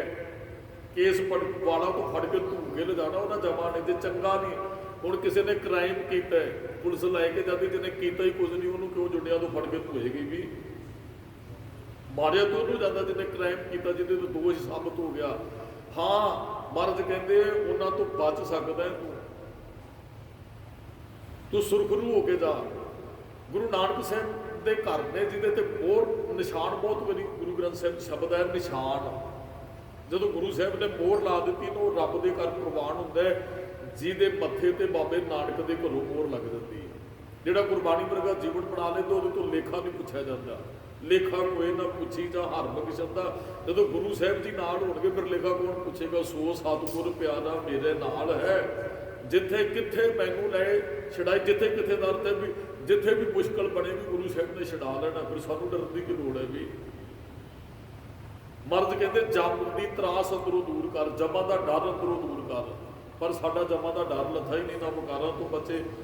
ਕੇਸ ਵਾਲਾ ਤੋਂ ਫੜ ਕੇ ਧੂਕੇ ਲਿਜਾਣਾ ਉਹਨਾਂ ਜਮਾਂ ਨੇ। ਜੇ ਚੰਗਾ ਨਹੀਂ, ਹੁਣ ਕਿਸੇ ਨੇ ਕ੍ਰਾਈਮ ਕੀਤਾ, ਪੁਲਿਸ ਲੈ ਕੇ ਜਾਂਦੀ, ਜਿਹਨੇ ਕੀਤਾ ਹੀ ਕੁਝ ਨਹੀਂ ਉਹਨੂੰ ਕਿਉਂ ਜੁੰਡਿਆਂ ਤੋਂ ਫੜ ਕੇ ਧੂਏਗੀ ਵੀ। ਮਾਰਿਆ ਤੋਂ ਉਹਨੂੰ ਜਾਂਦਾ ਜਿਹਨੇ ਕ੍ਰਾਈਮ ਕੀਤਾ, ਜਿਹਦੇ ਤੋਂ ਦੋਸ਼ ਸਾਬਤ ਹੋ ਗਿਆ। ਹਾਂ ਮਹਾਰਾਜ ਕਹਿੰਦੇ ਉਹਨਾਂ ਤੋਂ ਬਚ ਸਕਦਾ ਤੂੰ ਸੁਰਖਰੂ ਹੋ ਕੇ ਜਾ। ਗੁਰੂ ਨਾਨਕ ਸਾਹਿਬ ਦੇ ਘਰ ਨੇ ਜਿਹਦੇ ਤੇ ਹੋਰ ਨਿਸ਼ਾਨ, ਬਹੁਤ ਵਾਰੀ ਗੁਰੂ ਗ੍ਰੰਥ ਸਾਹਿਬ ਸ਼ਬਦ ਹੈ ਨਿਸ਼ਾਨ। ਜਦੋਂ ਗੁਰੂ ਸਾਹਿਬ ਨੇ ਮੋਹਰ ਲਾ ਦਿੱਤੀ ਤਾਂ ਉਹ ਰੱਬ ਦੇ ਘਰ ਪ੍ਰਵਾਨ ਹੁੰਦਾ ਹੈ, ਜਿਹਦੇ ਮੱਥੇ ਤੇ ਬਾਬੇ ਨਾਨਕ ਦੇ ਘਰੋਂ ਮੋਹਰ ਲੱਗ ਜਾਂਦੀ ਹੈ। ਜਿਹੜਾ ਗੁਰਬਾਣੀ ਵਰਗਾ ਜੀਵਨ ਬਣਾ ਲੇ ਤਾਂ ਉਹਦੇ ਤੋਂ ਲੇਖਾ ਨਹੀਂ ਪੁੱਛਿਆ ਜਾਂਦਾ। ਲੇਖਾ ਕੋਈ ਨਾ ਪੁੱਛੀ ਜਾਂ ਹਰ ਬਖਸ਼ਦਾ। ਜਦੋਂ ਗੁਰੂ ਸਾਹਿਬ ਜੀ ਨਾਲ ਹੋਣਗੇ ਫਿਰ ਲੇਖਾ ਕੌਣ ਪੁੱਛੇਗਾ। ਸੋ ਸਤਿਗੁਰ ਪਿਆਰਾ ਮੇਰੇ ਨਾਲ ਹੈ। ਜਿੱਥੇ ਕਿੱਥੇ ਮੈਨੂੰ ਲੈ ਛਡਾਈ, ਜਿੱਥੇ ਕਿੱਥੇ ਦਰ ਤੇ ਵੀ, ਜਿੱਥੇ ਵੀ ਮੁਸ਼ਕਲ ਬਣੇਗੀ ਗੁਰੂ ਸਾਹਿਬ ਨੇ ਛਡਾ ਲੈਣਾ। ਫਿਰ ਸਾਨੂੰ ਡਰਨ ਦੀ ਕੀ ਲੋੜ ਹੈ ਵੀ। ਮਰਦ ਕਹਿੰਦੇ ਜਮ ਦੀ ਤਰਾਸ ਅੰਦਰੋਂ ਦੂਰ ਕਰ, ਜਮਾਂ ਦਾ ਡਰ ਅੰਦਰੋਂ ਦੂਰ ਕਰ। ਪਰ ਸਾਡਾ ਜਮਾਂ ਦਾ ਡਰ ਲੱਥਾ ਹੀ ਨਹੀਂ। ਨਾ ਮੁਕਾਰਾਂ ਤੋਂ ਬਚੇ